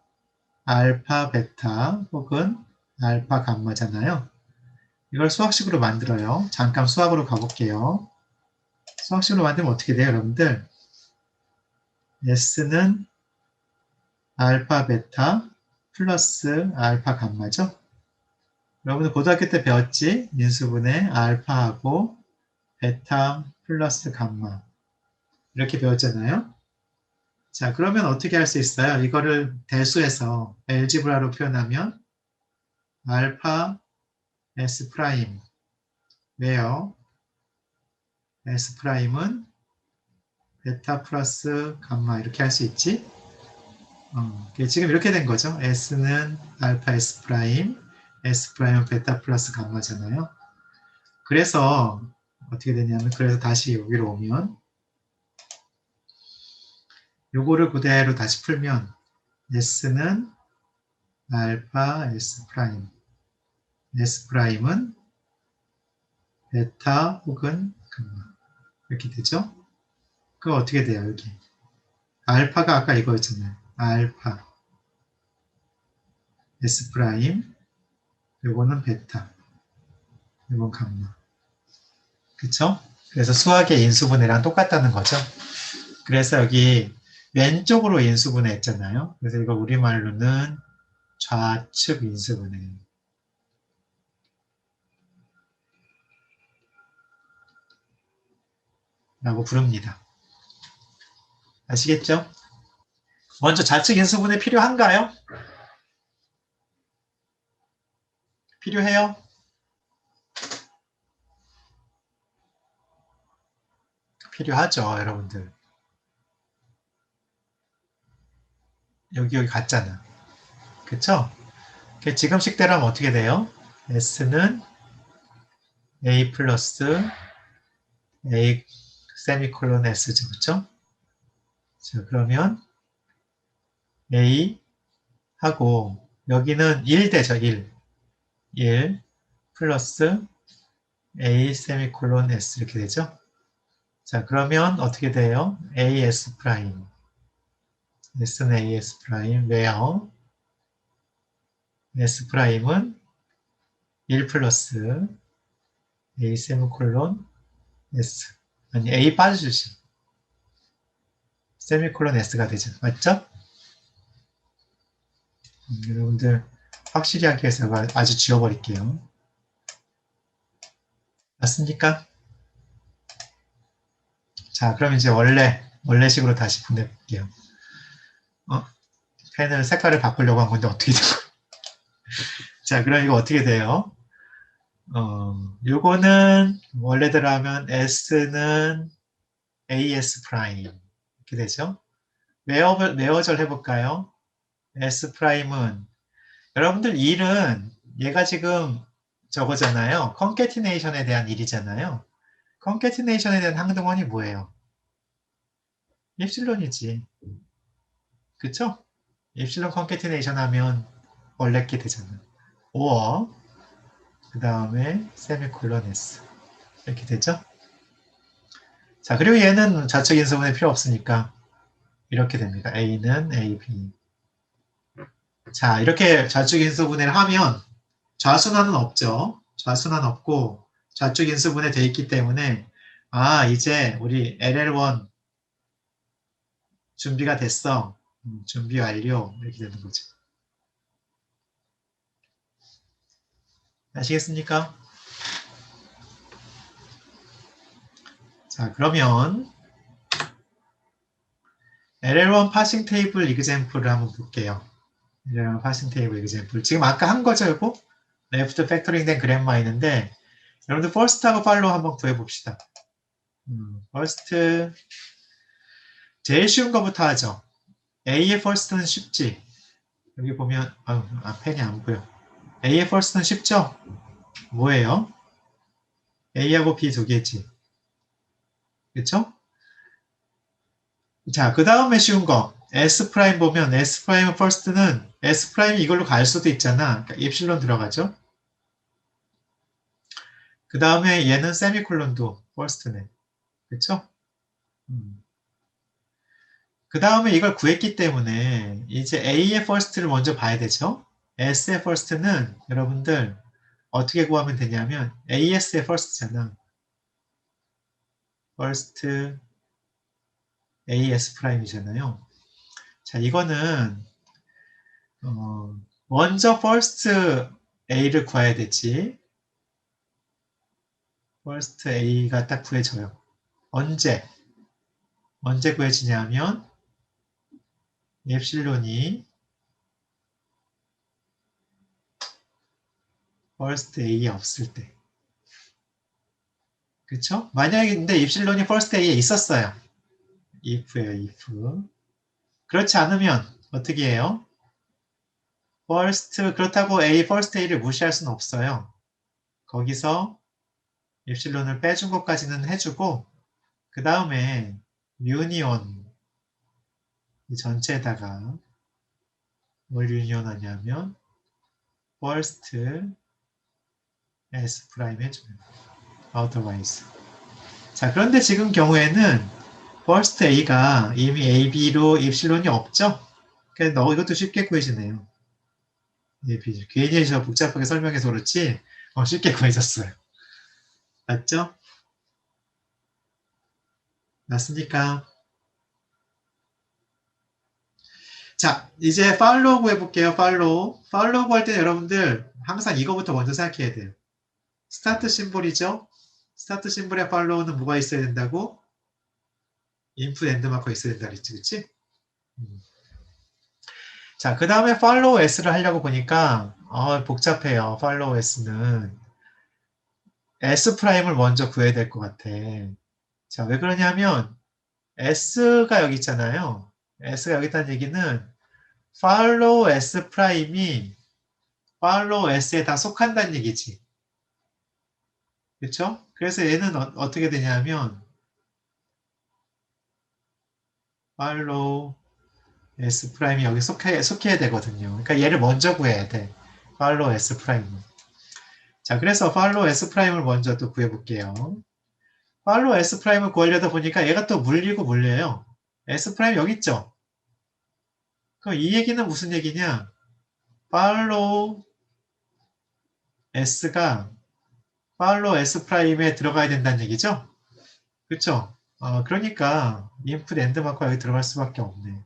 알파, 베타 혹은 알파, 감마잖아요. 이걸 수학식으로 만들어요. 잠깐 수학으로 가볼게요. 수학식으로 만들면 어떻게 돼요, 여러분들? S는 알파, 베타 플러스 알파, 감마죠? 여러분들 고등학교 때 배웠지? 인수분해 알파하고 베타 플러스 감마 이렇게 배웠잖아요. 자, 그러면 어떻게 할 수 있어요? 이거를 대수해서 알지브라로 표현하면 알파 S 프라임 왜요? S 프라임은 베타 플러스 감마 이렇게 할 수 있지? 지금 이렇게 된 거죠. S는 알파 S 프라임, S 프라임은 베타 플러스 감마잖아요. 그래서 어떻게 되냐면 그래서 다시 여기로 오면 요거를 그대로 다시 풀면 S는 알파 S 프라임, S 프라임은 베타 혹은 감마 이렇게 되죠. 그럼 어떻게 돼요? 여기 알파가 아까 이거였잖아요. 알파 S 프라임 요거는 베타 요건 감마 그쵸? 그래서 수학의 인수분해랑 똑같다는 거죠. 그래서 여기 왼쪽으로 인수분해 했잖아요. 그래서 이거 우리말로는 좌측 인수분해 라고 부릅니다. 아시겠죠? 먼저 좌측 인수분해 필요한가요? 필요해요? 필요하죠, 여러분들. 여기 같잖아. 그쵸? 지금식대로 하면 어떻게 돼요? S는 A 플러스 A 세미콜론 S죠, 그쵸? 자, 그러면 A 하고 여기는 1 되죠, 1. 1 플러스 A 세미콜론 S 이렇게 되죠? 자, 그러면 어떻게 돼요? AS 프라임. S는 AS 프라임. 왜요? S 프라임은 1 플러스 A 세미콜론 S. 아니, A 빠져주시. 세미콜론 S가 되죠. 맞죠? 여러분들 확실히 하기 위해서 아주 지워버릴게요. 맞습니까? 자, 그럼 이제 원래식으로 다시 보내볼게요. 펜을 색깔을 바꾸려고 한 건데 어떻게 되고. 자, 그럼 이거 어떻게 돼요? 요거는 원래대로 하면 S는 AS 프라임 이렇게 되죠. 외어절 해볼까요? S 프라임은 여러분들 일은 얘가 지금 저거잖아요. 컨캐티네이션에 대한 일이잖아요. 컨캐티네이션에 대한 항등원이 뭐예요? 입실론이지. 그쵸? 입실론 컨캐티네이션 하면 원래게 되잖아. 5어 그 다음에 세미콜론 S 이렇게 되죠? 자, 그리고 얘는 좌측 인수분해 필요 없으니까 이렇게 됩니다. A는 A, B. 자, 이렇게 좌측 인수분해를 하면 좌순환은 없죠. 좌순환 없고 좌측 인수분해 돼 있기 때문에 이제 우리 LL1 준비가 됐어. 준비 완료 이렇게 되는 거죠. 아시겠습니까? 자, 그러면 LL1 파싱 테이블 이그젬플을 한번 볼게요. LL1 파싱 테이블 이그젬플. 지금 아까 한 거죠, 이거? 레프트 팩토링 된 그램마 있는데 여러분들 퍼스트하고 팔로우 한번 구해봅시다. 퍼스트 제일 쉬운 거부터 하죠. A의 퍼스트는 쉽지. 여기 보면 펜이 안 보여. A의 퍼스트는 쉽죠? 뭐예요? A하고 B 두 개지. 그쵸? 자, 그 다음에 쉬운 거. S 프라임 보면 S 프라임 퍼스트는 S 프라임이 이걸로 갈 수도 있잖아. 그러니까 입실론 들어가죠. 그 다음에 얘는 세미콜론도 퍼스트네. 그쵸? 그 다음에 이걸 구했기 때문에 이제 A의 퍼스트를 먼저 봐야 되죠. S의 퍼스트는 여러분들 어떻게 구하면 되냐면 AS의 퍼스트잖아. 퍼스트 AS 프라임이잖아요. 자, 이거는 먼저 퍼스트 A를 구해야 되지. 퍼스트 A가 딱 구해져요. 언제 구해지냐면 엡실론이 퍼스트 A에 없을 때. 그쵸? 만약에 근데 입실론이 퍼스트 A에 있었어요. if예요, if. 그렇지 않으면 어떻게 해요? 그렇다고 A, first A를 무시할 수는 없어요. 거기서 입실론을 빼준 것까지는 해주고 그 다음에 유니온 이 전체에다가 뭘 유니온하냐면 first S 프라임 해줘요. otherwise. 자, 그런데 지금 경우에는 first A가 이미 A, B로 입실론이 없죠? 그래서 이것도 쉽게 구해지네요. 예, 괜히 저 복잡하게 설명해서 그렇지 쉽게 구해졌어요. 맞죠? 맞습니까? 자, 이제 팔로우 구해볼게요. 팔로우 구할 때는 여러분들 항상 이거부터 먼저 생각해야 돼요. 스타트 심볼이죠? 스타트 심볼에 팔로우는 뭐가 있어야 된다고? 인풋 엔드 마커 있어야 된다 그랬지, 그치? 자, 그 다음에 팔로우 s를 하려고 보니까 복잡해요. 팔로우 s는 s 프라임을 먼저 구해야 될 것 같아. 자, 왜 그러냐면 s가 여기 있잖아요. s가 여기 있다는 얘기는 팔로우 s 프라임이 팔로우 s에 다 속한다는 얘기지. 그렇죠? 그래서 얘는 어떻게 되냐면 팔로우 s 프라임이 여기 속해야 되거든요. 그러니까 얘를 먼저 구해야 돼. 팔로우 s 프라임은. 자, 그래서 팔로우 s 프라임을 먼저 또 구해볼게요. 팔로우 s 프라임을 구하려다 보니까 얘가 또 물려요. s 프라임 여기 있죠? 그럼 이 얘기는 무슨 얘기냐? 팔로우 s가 팔로우 s 프라임에 들어가야 된다는 얘기죠? 그쵸? 그러니까 인풋 엔드 마커 여기 들어갈 수밖에 없네.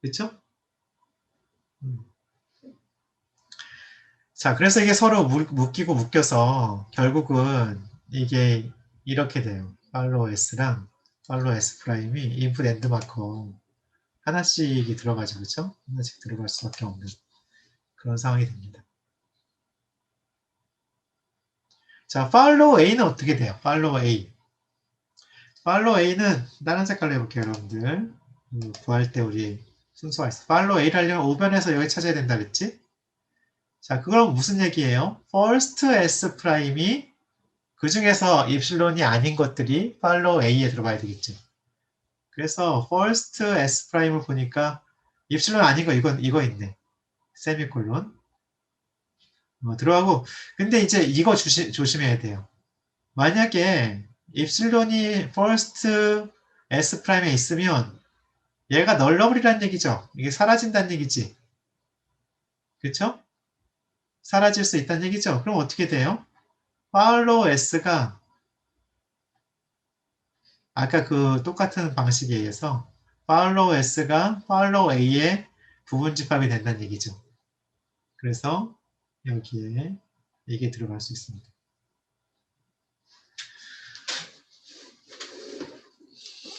그쵸? 자, 그래서 이게 서로 묶이고 묶여서 결국은 이게 이렇게 돼요. 팔로우 s랑 팔로우 s 프라임이 인풋 엔드 마커 하나씩이 들어가죠. 그쵸? 하나씩 들어갈 수밖에 없는 그런 상황이 됩니다. 자, 팔로우 a는 어떻게 돼요? 팔로우 a. 팔로우 a는 다른 색깔로 해볼게요, 여러분들. 구할 때 우리 순서가 있어. 팔로우 a를 하려면 오변에서 여기 찾아야 된다 그랬지? 자, 그건 무슨 얘기예요? first s 프라임이 그 중에서 입실론이 아닌 것들이 팔로우 a에 들어가야 되겠죠. 그래서 first s 프라임을 보니까 입실론 아닌 거 이거 있네. 세미콜론. 들어가고 근데 이제 이거 조심해야 돼요. 만약에 입실론이 first s 프라임에 있으면 얘가 널러블이라는 얘기죠. 이게 사라진다는 얘기지. 그쵸? 사라질 수 있다는 얘기죠. 그럼 어떻게 돼요? 팔로우 s가 아까 그 똑같은 방식에 의해서 팔로우 s가 팔로우 a의 부분 집합이 된다는 얘기죠. 그래서 여기에 이게 들어갈 수 있습니다.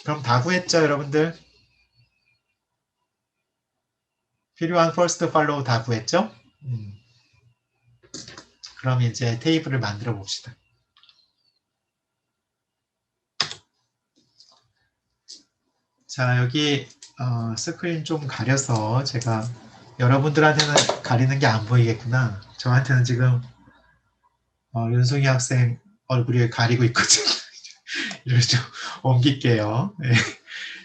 그럼 다 구했죠, 여러분들? 필요한 first follow 다 구했죠? 그럼 이제 테이블을 만들어 봅시다. 자, 여기 스크린 좀 가려서 제가 여러분들한테는 가리는 게 안 보이겠구나. 저한테는 지금 윤승희 학생 얼굴이 가리고 있거든요. 이걸 좀 옮길게요. 네.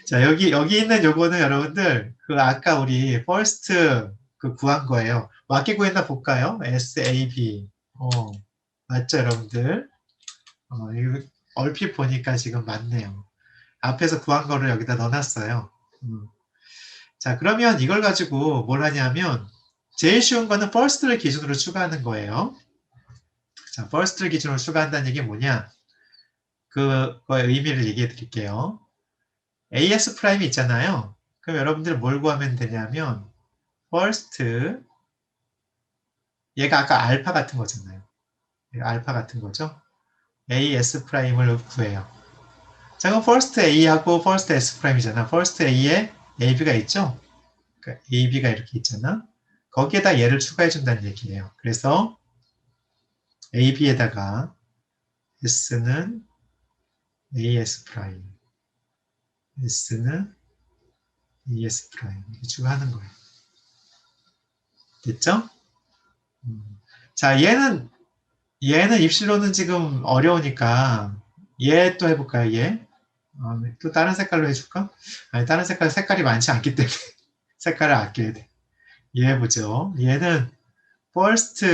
자, 여기 있는 요거는 여러분들 그 아까 우리 first 그 구한 거예요. 맞게 구했나 볼까요? SAB. 맞죠, 여러분들? 이거 얼핏 보니까 지금 맞네요. 앞에서 구한 거를 여기다 넣어놨어요. 자, 그러면 이걸 가지고 뭘 하냐면 제일 쉬운 거는 first를 기준으로 추가하는 거예요. 자, first를 기준으로 추가한다는 얘기 뭐냐? 그거의 의미를 얘기해 드릴게요. AS 프라임이 있잖아요. 그럼 여러분들 뭘 구하면 되냐면 first 얘가 아까 알파 같은 거잖아요. 알파 같은 거죠. AS 프라임을 구해요. 자, 그럼 first A하고 first S 프라임이잖아. first A에 AB가 있죠? 그러니까 AB가 이렇게 있잖아. 거기에다 얘를 추가해 준다는 얘기예요. 그래서 AB에다가 S는 AS 프라임, S는 ES 프라임 이렇게 추가하는 거예요. 됐죠? 자, 얘는 입실로는 지금 어려우니까 얘 또 해볼까요? 얘? 또 다른 색깔로 해줄까? 아니, 다른 색깔이 많지 않기 때문에 색깔을 아껴야 돼. 얘 해보죠. 얘는 first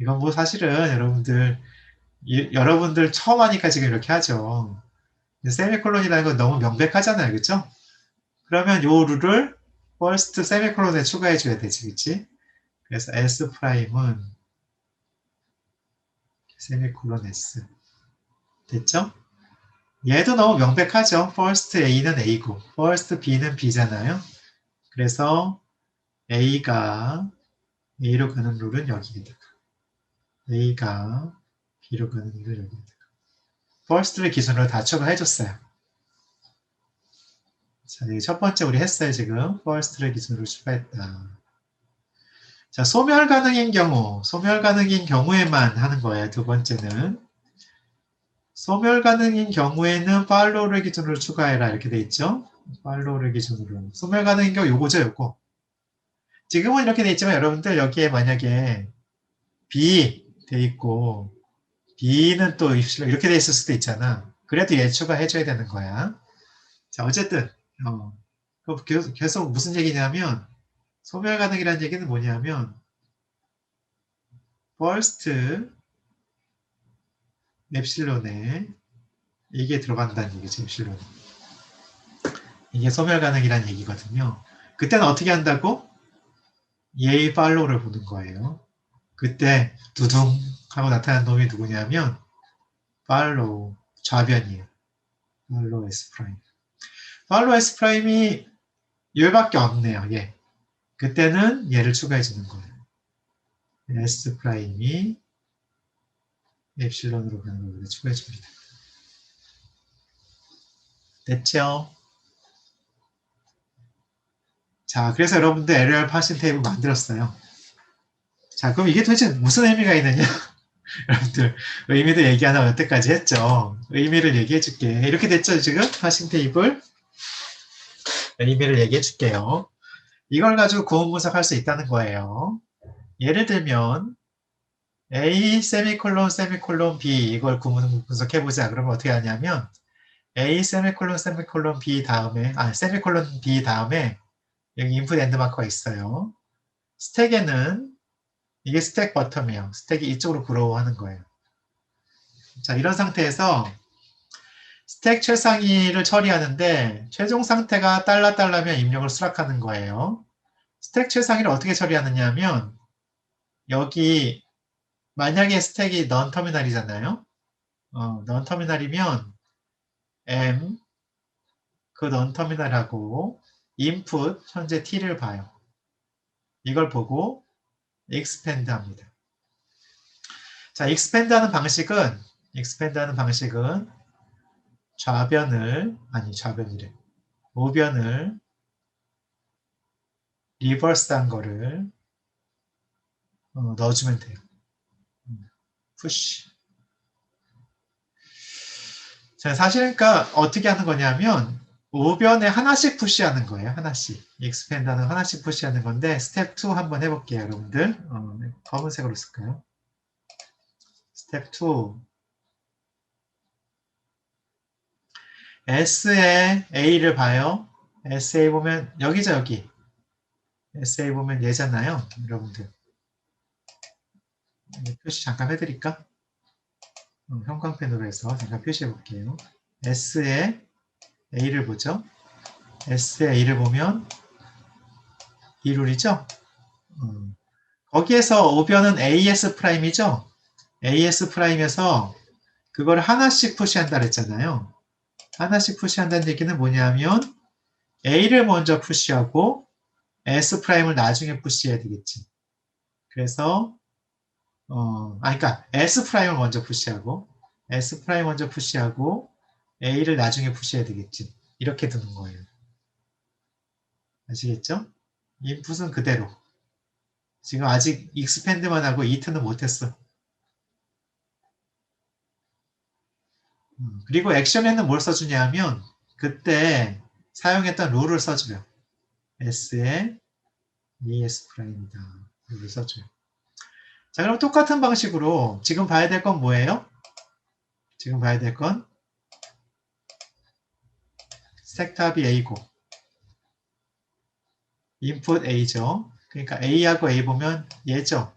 이건 뭐 사실은 여러분들 처음 하니까 지금 이렇게 하죠. 세미콜론이라는 건 너무 명백하잖아요. 그쵸? 그러면 요 룰을 first 세미콜론에 추가해 줘야 되지. 그치? 그래서 S 프라임은 세미콜론 S. 됐죠? 얘도 너무 명백하죠. first A는 A고 first B는 B잖아요. 그래서 A가 A로 가는 룰은 여기에다가 A가 B로 가는 룰은 여기에다가 first를 기준으로 다 추가해줬어요. 자, 여기 첫 번째 우리 했어요. 지금 first를 기준으로 추가했다. 자, 소멸 가능인 경우에만 하는 거예요. 두 번째는 소멸 가능인 경우에는 follow를 기준으로 추가해라 이렇게 돼 있죠. follow를 기준으로 소멸 가능인 경우 요거죠, 요거. 지금은 이렇게 돼 있지만 여러분들 여기에 만약에 B 돼 있고 B는 또 입실로 이렇게 돼 있을 수도 있잖아. 그래도 얘 추가해줘야 되는 거야. 자, 어쨌든 계속 무슨 얘기냐면 소멸 가능이라는 얘기는 뭐냐면 first 엡실론에 이게 들어간다는 얘기죠. 엡실론. 이게 소멸 가능이라는 얘기거든요. 그때는 어떻게 한다고? 얘의 팔로우를 보는 거예요. 그때 두둥 하고 나타난 놈이 누구냐면 팔로우 좌변이에요. 팔로우 S 프라임. 팔로우 S 프라임이 얘밖에 없네요. 얘. 그때는 얘를 추가해 주는 거예요. S 프라임이 엡실론으로 가는 거를 추가해 줍니다. 됐죠? 자, 그래서 여러분들 LR 파신 테이블 만들었어요. 자, 그럼 이게 도대체 무슨 의미가 있느냐? 여러분들, 의미도 얘기하나 여태까지 했죠? 의미를 얘기해 줄게. 이렇게 됐죠, 지금? 파싱 테이블? 의미를 얘기해 줄게요. 이걸 가지고 구분 분석할 수 있다는 거예요. 예를 들면, A, 세미콜론, 세미콜론, B, 이걸 구분 분석해보자. 그러면 어떻게 하냐면, A, 세미콜론, 세미콜론, B 다음에, 세미콜론, B 다음에, 여기 인풋 엔드 마커가 있어요. 스택에는 이게 스택 버텀이에요. 스택이 이쪽으로 그로우 하는 거예요. 자, 이런 상태에서 스택 최상위를 처리하는데 최종 상태가 달러면 입력을 수락하는 거예요. 스택 최상위를 어떻게 처리하느냐 하면 여기 만약에 스택이 넌 터미널이잖아요. 넌 터미널이면 M 그 넌 터미널하고 input 현재 T를 봐요. 이걸 보고 expand 합니다. 자, expand 하는 방식은 좌변이래. 우변을 리버스한 거를 넣어주면 돼요. 푸시. 자, 사실은 그러니까 어떻게 하는 거냐면 우변에 하나씩 푸시하는 거예요. 하나씩. 익스펜더는 하나씩 푸시하는 건데 스텝 2 한번 해볼게요. 여러분들. 검은색으로 쓸까요? 스텝 2. S에 A를 봐요. SA 보면 여기죠, 여기. SA 보면 얘잖아요. 여러분들. 표시 잠깐 해드릴까? 형광펜으로 해서 잠깐 표시해 볼게요. S에 A를 보죠. S에 A를 보면 이 룰이죠. 거기에서 우변은 AS 프라임이죠. AS 프라임에서 그걸 하나씩 푸시한다 그랬잖아요. 하나씩 푸시한다는 얘기는 뭐냐면 A를 먼저 푸시하고 S 프라임을 나중에 푸시해야 되겠지. 그래서 그러니까 S 프라임을 먼저 푸시하고 S 프라임 먼저 푸시하고 A를 나중에 푸시해야 되겠지. 이렇게 두는 거예요. 아시겠죠? 인풋은 그대로. 지금 아직 익스펜드만 하고 이트는 못했어. 그리고 액션에는 뭘 써주냐 하면 그때 사용했던 룰을 써줘요. S에 ES 프라임이다. 룰을 써줘요. 자, 그럼 똑같은 방식으로 지금 봐야 될 건 뭐예요? 지금 봐야 될 건 스택탑이 A고 인풋 A죠. 그러니까 A하고 A 보면 얘죠.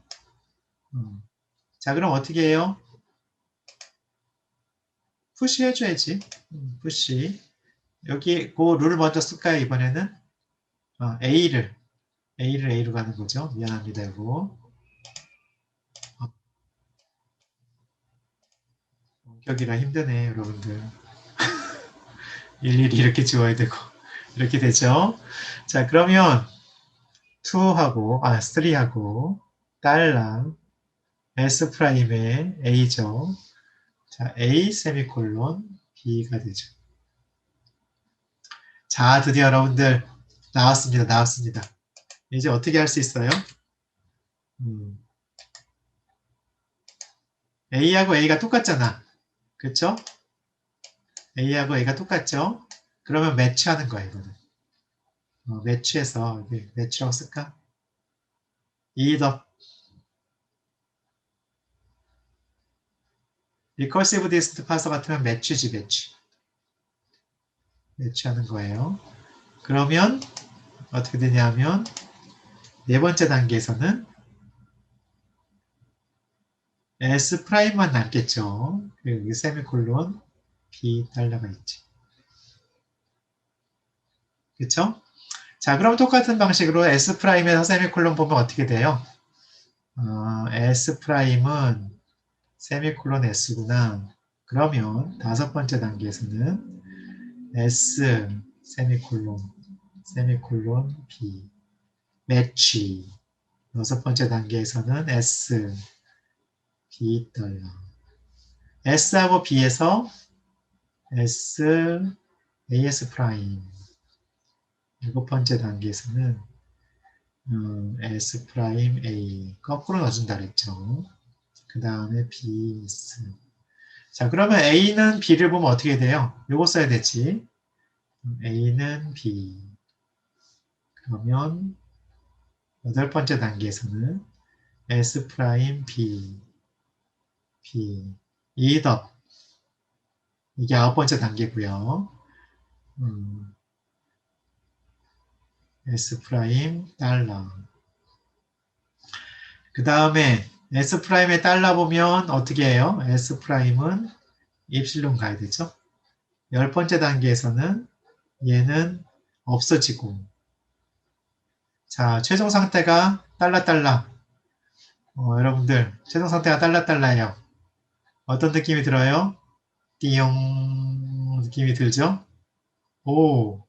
자, 그럼 어떻게 해요? 푸시 해줘야지. 푸시. 여기 그 룰을 먼저 쓸까요, 이번에는? A를 A로 가는 거죠. 미안합니다, 이거. 원격이라 힘드네, 여러분들. 일일이 이렇게 지워야 되고. 이렇게 되죠. 자, 그러면 3하고, 달러, S 프라임의 A죠. 자, A 세미콜론 B가 되죠. 자, 드디어 여러분들 나왔습니다. 이제 어떻게 할 수 있어요? A하고 A가 똑같잖아. 그쵸? A하고 A가 똑같죠? 그러면 매치하는 거야, 이거는. 매치해서, 매치라고 쓸까? either recursive distant parser 같으면 매치지, 매치. 매치하는 거예요. 그러면 어떻게 되냐면 네 번째 단계에서는 S 프라임만 남겠죠. 여기 세미콜론 B 달러가 있지. 그쵸? 자, 그럼 똑같은 방식으로 S 프라임에서 세미콜론 보면 어떻게 돼요? S 프라임은 세미콜론 S구나. 그러면 다섯 번째 단계에서는 S 세미콜론 B 매치. 여섯 번째 단계에서는 S B 달러. S하고 B에서 S AS 프라임. 일곱 번째 단계에서는 S 프라임 A 거꾸로 넣어준다 그랬죠. 그 다음에 B S. 자, 그러면 A는 B를 보면 어떻게 돼요? 요거 써야 되지. A는 B. 그러면 여덟 번째 단계에서는 S 프라임 B 이더. 이게 아홉 번째 단계고요. S 프라임 달러. 그 다음에 S 프라임에 달러 보면 어떻게 해요? S 프라임은 입실론 가야 되죠. 열 번째 단계에서는 얘는 없어지고. 자, 최종 상태가 달러. 여러분들, 최종 상태가 달러예요. 어떤 느낌이 들어요? 띠용 느낌이 들죠? 오,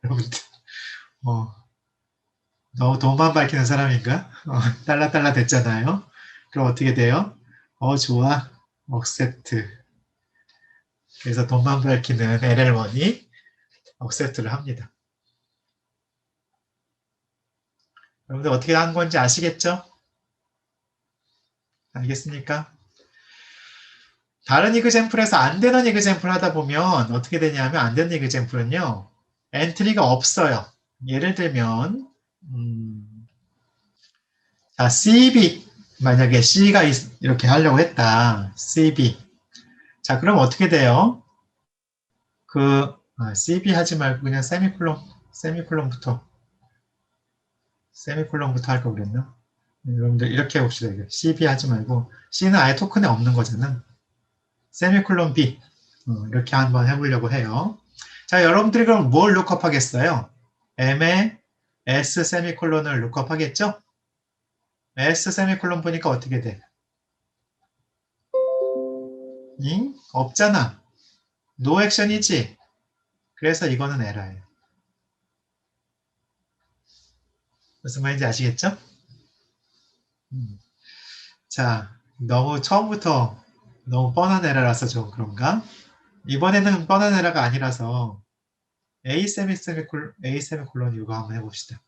여러분들, 어, 너무 돈만 밝히는 사람인가? 달러 됐잖아요. 그럼 어떻게 돼요? 좋아. 억셉트. 그래서 돈만 밝히는 LL1이 억셉트를 합니다. 여러분들 어떻게 한 건지 아시겠죠? 알겠습니까? 다른 이그젠플에서 안 되는 이그젠플 하다 보면 어떻게 되냐면 안 되는 이그젠플은요. 엔트리가 없어요. 예를 들면 자, CB 만약에 C가 이렇게 하려고 했다. CB. 자, 그럼 어떻게 돼요? CB 하지 말고 그냥 세미콜론부터 할 거 그랬나? 여러분들 이렇게 해봅시다. CB 하지 말고 C는 아예 토큰에 없는 거잖아. 세미콜론 B 이렇게 한번 해보려고 해요. 자, 여러분들이 그럼 뭘 룩업 하겠어요? M에 S 세미콜론을 룩업 하겠죠? S 세미콜론 보니까 어떻게 돼? 없잖아. 노 액션이지? 그래서 이거는 에러예요. 무슨 말인지 아시겠죠? 자, 너무 처음부터 너무 뻔한 에러라서 좀 그런가? 이번에는 뻔한 에러가 아니라서 A 세미콜론 이거 한번 해봅시다.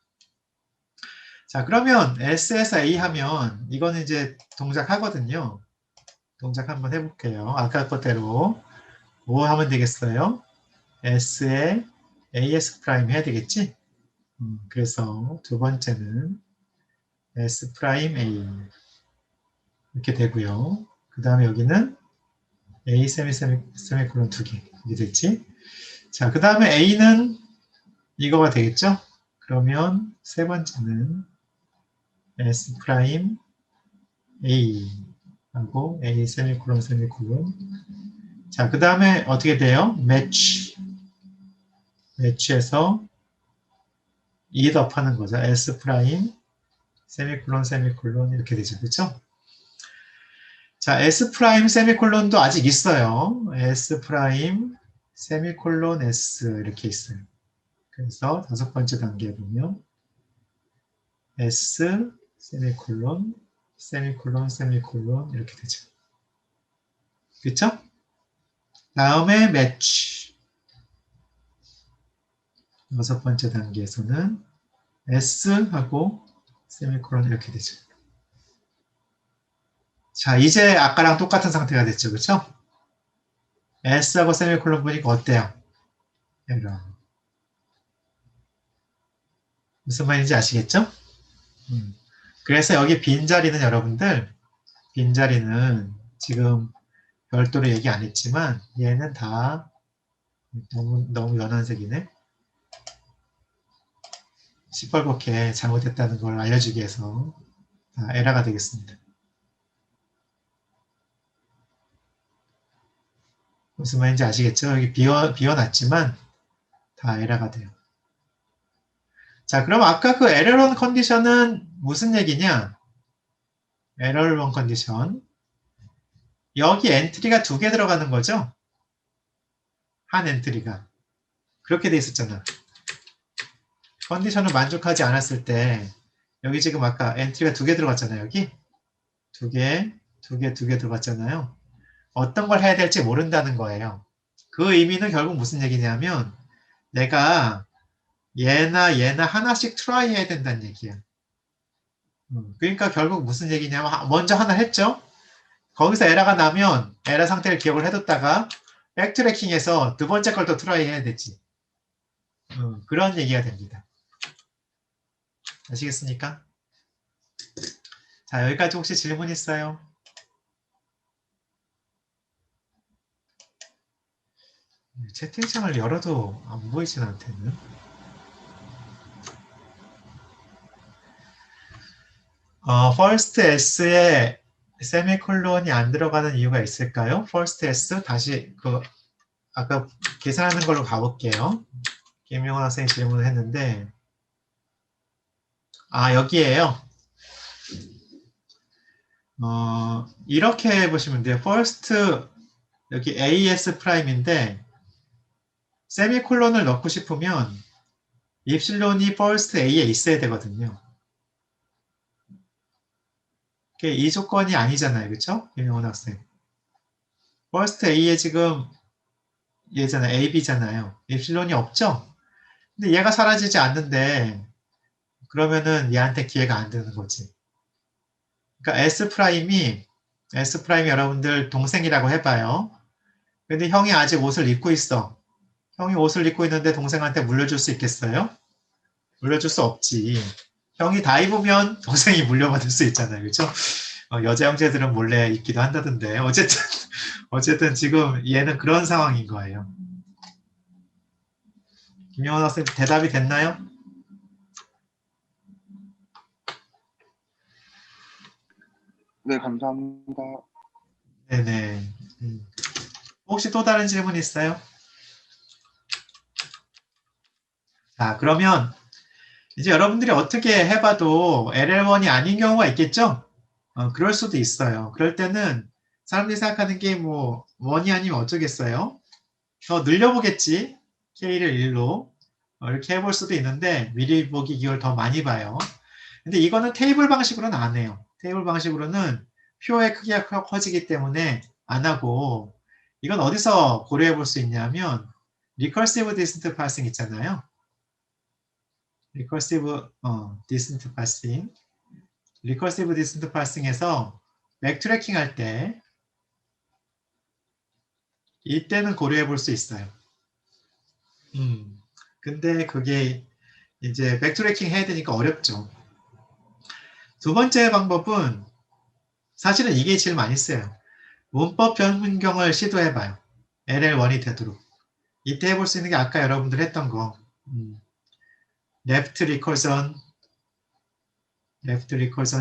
자, 그러면 S에서 A 하면 이거는 이제 동작 하거든요. 동작 한번 해볼게요. 아까 것대로 뭐 하면 되겠어요? S에 AS 프라임 해야 되겠지? 그래서 두 번째는 S 프라임 A 이렇게 되고요. 그 다음에 여기는 A 세미콜론 두 개 이게 됐지? 자, 그 다음에 A는 이거가 되겠죠? 그러면 세 번째는 S 프라임 A 하고 A 세미콜론 세미콜론. 자, 그 다음에 어떻게 돼요? 매치해서 E 곱하는 거죠. S 프라임 세미콜론 세미콜론 이렇게 되죠. 그렇죠? 자, S 프라임 세미콜론도 아직 있어요. S 프라임 세미콜론 S 이렇게 있어요. 그래서 다섯 번째 단계에 보면 S 세미콜론 세미콜론 세미콜론 이렇게 되죠. 그렇죠? 다음에 매치. 여섯 번째 단계에서는 S하고 세미콜론 이렇게 되죠. 자, 이제 아까랑 똑같은 상태가 됐죠. 그렇죠? S하고 세미콜론 보니까 어때요? 이런. 무슨 말인지 아시겠죠? 그래서 여기 빈자리는 여러분들, 빈자리는 지금 별도로 얘기 안 했지만 얘는 다 너무 연한색이네. 시뻘겋게 잘못했다는 걸 알려주기 위해서 다 에러가 되겠습니다. 무슨 말인지 아시겠죠? 여기 비워놨지만 다 에러가 돼요. 자, 그럼 아까 그 에러런 컨디션은 무슨 얘기냐? 에러런 컨디션. 여기 엔트리가 두 개 들어가는 거죠? 한 엔트리가. 그렇게 돼 있었잖아. 컨디션을 만족하지 않았을 때 여기 지금 아까 엔트리가 두 개 들어갔잖아요. 여기 두 개 들어갔잖아요. 어떤 걸 해야 될지 모른다는 거예요. 그 의미는 결국 무슨 얘기냐면 내가 얘나 하나씩 트라이 해야 된다는 얘기야. 그러니까 결국 무슨 얘기냐면 먼저 하나 했죠. 거기서 에러가 나면 에러 상태를 기억을 해뒀다가 백트래킹해서 두 번째 걸 또 트라이 해야 되지. 그런 얘기가 됩니다. 아시겠습니까? 자, 여기까지 혹시 질문 있어요? 채팅창을 열어도 안 보이진 않대는. first s에 세미콜론이 안 들어가는 이유가 있을까요? first s 다시 아까 계산하는 걸로 가볼게요. 김용환 학생이 질문을 했는데 여기에요. 이렇게 보시면 돼요. first 여기 as 프라임인데 세미콜론을 넣고 싶으면 입실론이 first a에 있어야 되거든요. 이 조건이 아니잖아요. 그렇죠? 김용훈 학생. first a에 지금 얘잖아요. ab잖아요. 입실론이 없죠? 근데 얘가 사라지지 않는데 그러면은 얘한테 기회가 안 되는 거지. 그러니까 S 프라임이 여러분들 동생이라고 해봐요. 근데 형이 아직 옷을 입고 있어. 형이 옷을 입고 있는데 동생한테 물려줄 수 있겠어요? 물려줄 수 없지. 형이 다 입으면 동생이 물려받을 수 있잖아요. 그렇죠? 여자 형제들은 몰래 입기도 한다던데. 어쨌든 지금 얘는 그런 상황인 거예요. 김영원 학생 대답이 됐나요? 네, 감사합니다. 네네. 혹시 또 다른 질문 있어요? 자, 그러면 이제 여러분들이 어떻게 해봐도 LL1이 아닌 경우가 있겠죠? 그럴 수도 있어요. 그럴 때는 사람들이 생각하는 게 뭐 1이 아니면 어쩌겠어요? 더 늘려보겠지. K를 1로 이렇게 해볼 수도 있는데 미리 보기 기호를 더 많이 봐요. 근데 이거는 테이블 방식으로는 안 해요. 테이블 방식으로는 표의 크기가 커지기 때문에 안 하고 이건 어디서 고려해 볼 수 있냐면 리커시브 디스턴트 파싱 있잖아요. 리커시브 디스턴트 파싱 리커시브 디스턴트 파싱에서 백트래킹 할 때 이때는 고려해 볼 수 있어요. 근데 그게 이제 백트래킹 해야 되니까 어렵죠. 두 번째 방법은 사실은 이게 제일 많이 써요. 문법 변경을 시도해봐요. LL1이 되도록. 이때 해볼 수 있는 게 아까 여러분들 했던 거. 레프트 리커전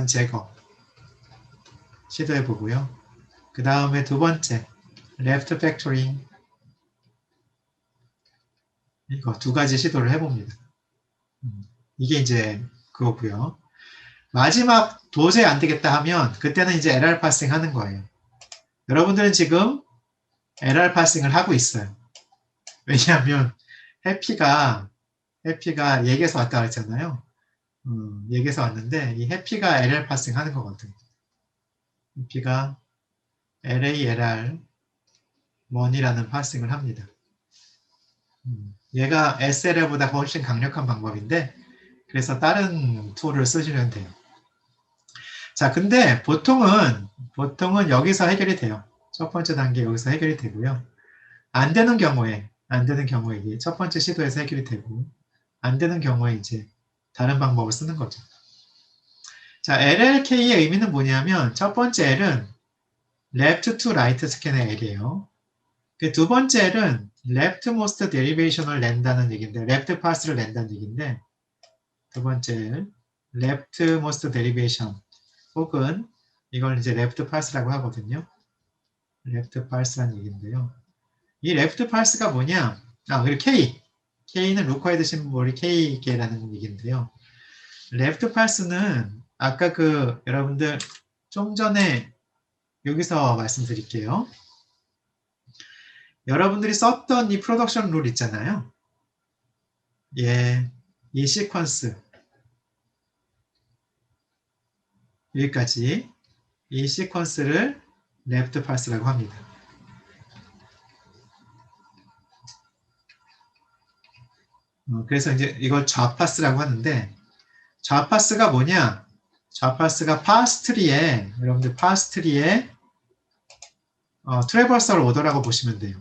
제거 시도해보고요. 그 다음에 두 번째, left factoring. 이거 두 가지 시도를 해봅니다. 이게 이제 그거고요. 마지막 도저히 안 되겠다 하면 그때는 이제 LR 파싱 하는 거예요. 여러분들은 지금 LR 파싱을 하고 있어요. 왜냐하면 해피가 얘기해서 왔다 그랬잖아요. 얘기해서 왔는데 이 해피가 LR 파싱 하는 거거든. 해피가 LA, LR money라는 파싱을 합니다. 얘가 SLR보다 훨씬 강력한 방법인데 그래서 다른 툴을 쓰시면 돼요. 자, 근데 보통은 여기서 해결이 돼요. 첫 번째 단계 여기서 해결이 되고요. 안 되는 경우에 이게 첫 번째 시도에서 해결이 되고 안 되는 경우에 이제 다른 방법을 쓰는 거죠. 자, LLK의 의미는 뭐냐면 첫 번째 L은 left to right 스캔의 L이에요. 그 두 번째 L은 leftmost derivation을 낸다는 얘기인데 left path를 낸다는 얘기인데 두 번째 L, leftmost derivation 혹은 이걸 이제 left path라고 하거든요. left path라는 얘기인데요. 이 left path가 뭐냐? 그리고 K는 required 심볼이 K라는 얘기인데요. left path는 아까 여러분들 좀 전에 여기서 말씀드릴게요. 여러분들이 썼던 이 프로덕션 룰 있잖아요. 예, 이 시퀀스 여기까지 이 시퀀스를 left path라고 합니다. 그래서 이제 이걸 좌파스라고 하는데 좌파스가 뭐냐? 좌파스가 파스트리에 여러분들 파스트리에 트래버설 오더라고 보시면 돼요.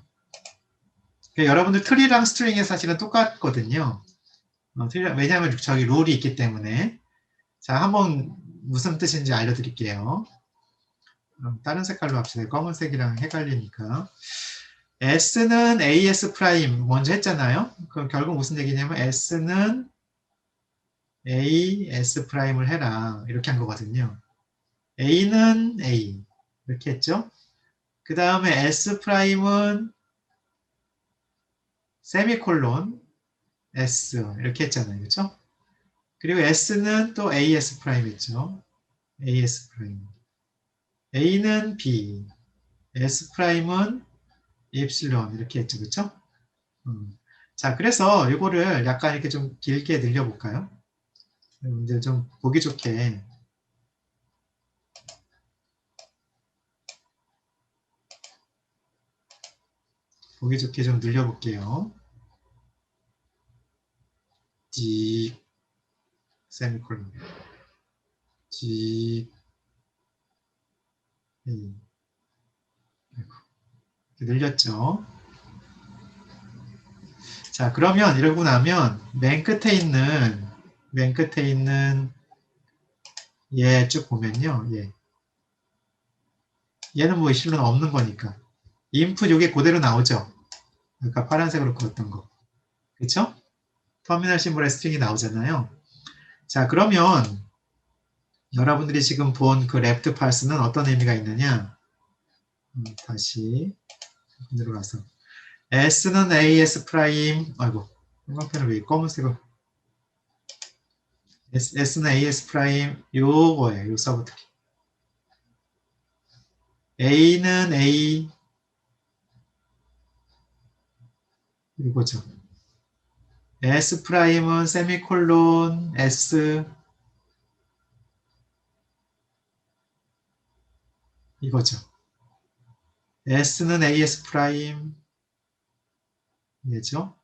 그러니까 여러분들 트리랑 스트링의 사실은 똑같거든요. 왜냐하면 저기 룰이 있기 때문에. 자, 한번 무슨 뜻인지 알려드릴게요. 다른 색깔로 합시다. 검은색이랑 헷갈리니까. S는 AS 프라임 먼저 했잖아요. 그럼 결국 무슨 얘기냐면 S는 AS 프라임을 해라. 이렇게 한 거거든요. A는 A. 이렇게 했죠. 그 다음에 S 프라임은 세미콜론 S 이렇게 했잖아요. 그렇죠? 그리고 S는 또 AS 프라임 했죠. AS 프라임. A는 B. S 프라임은 입실론 이렇게 했죠. 그렇죠? 자, 그래서 이거를 약간 이렇게 좀 길게 늘려볼까요? 이제 좀 보기 좋게 좀 늘려볼게요. 지 세미콜론 지 늘렸죠. 자, 그러면 이러고 나면 맨 끝에 있는 얘 쭉 보면요. 얘는 뭐 실로는 없는 거니까. 인풋 요게 그대로 나오죠. 그러니까 파란색으로 그었던 거. 그쵸? 터미널 심볼에 스트링이 나오잖아요. 자, 그러면 여러분들이 지금 본 그 랩트 팔스는 어떤 의미가 있느냐? 다시 들어가서 S는 AS 프라임, 아이고, 형광펜을 왜 검은색으로 S는 AS 프라임 요거예요. 요 서브트리. A는 A 이거죠. S 프라임은 세미콜론 S 이거죠. S는 AS 프라임 얘죠.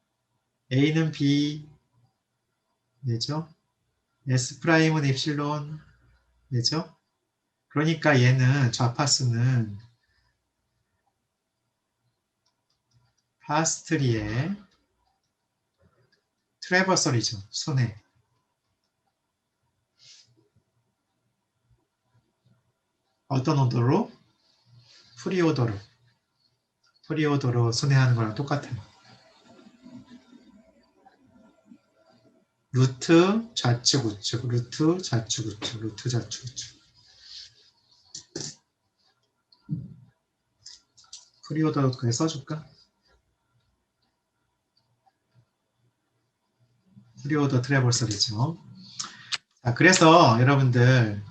A는 B 얘죠. S 프라임은 입실론 얘죠. 그러니까 얘는 좌파수는 파스트리의 트래버설이죠. 손에. 어떤 오더로? 프리오더로 순회하는 거랑 똑같아요. 루트 좌측 우측 루트 좌측 우측 루트 좌측 우측. 프리오더 그래 써줄까? 프리오더 트래버설이죠. 자, 그래서 여러분들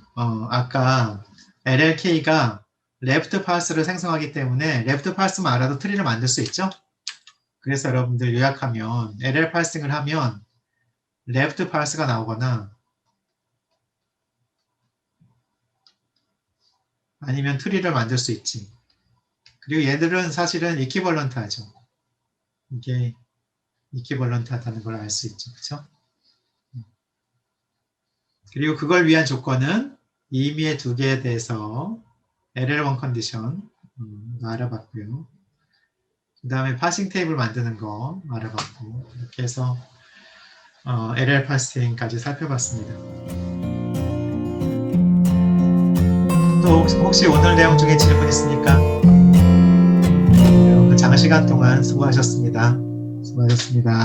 아까 LLK가 레프트 파스를 생성하기 때문에 레프트 파스만 알아도 트리를 만들 수 있죠? 그래서 여러분들 요약하면 LL 파싱을 하면 레프트 파스가 나오거나 아니면 트리를 만들 수 있지. 그리고 얘들은 사실은 이퀴벌런트하죠. 이게 이퀴벌런트하다는 걸 알 수 있죠. 그렇죠? 그리고 그걸 위한 조건은 임의의 두 개에 대해서 LL1 컨디션 알아봤고요. 그 다음에 파싱 테이블 만드는 거 알아봤고 이렇게 해서 LL 파싱까지 살펴봤습니다. 또 혹시 오늘 내용 중에 질문 있습니까? 여러분 장시간 동안 수고하셨습니다. 수고하셨습니다.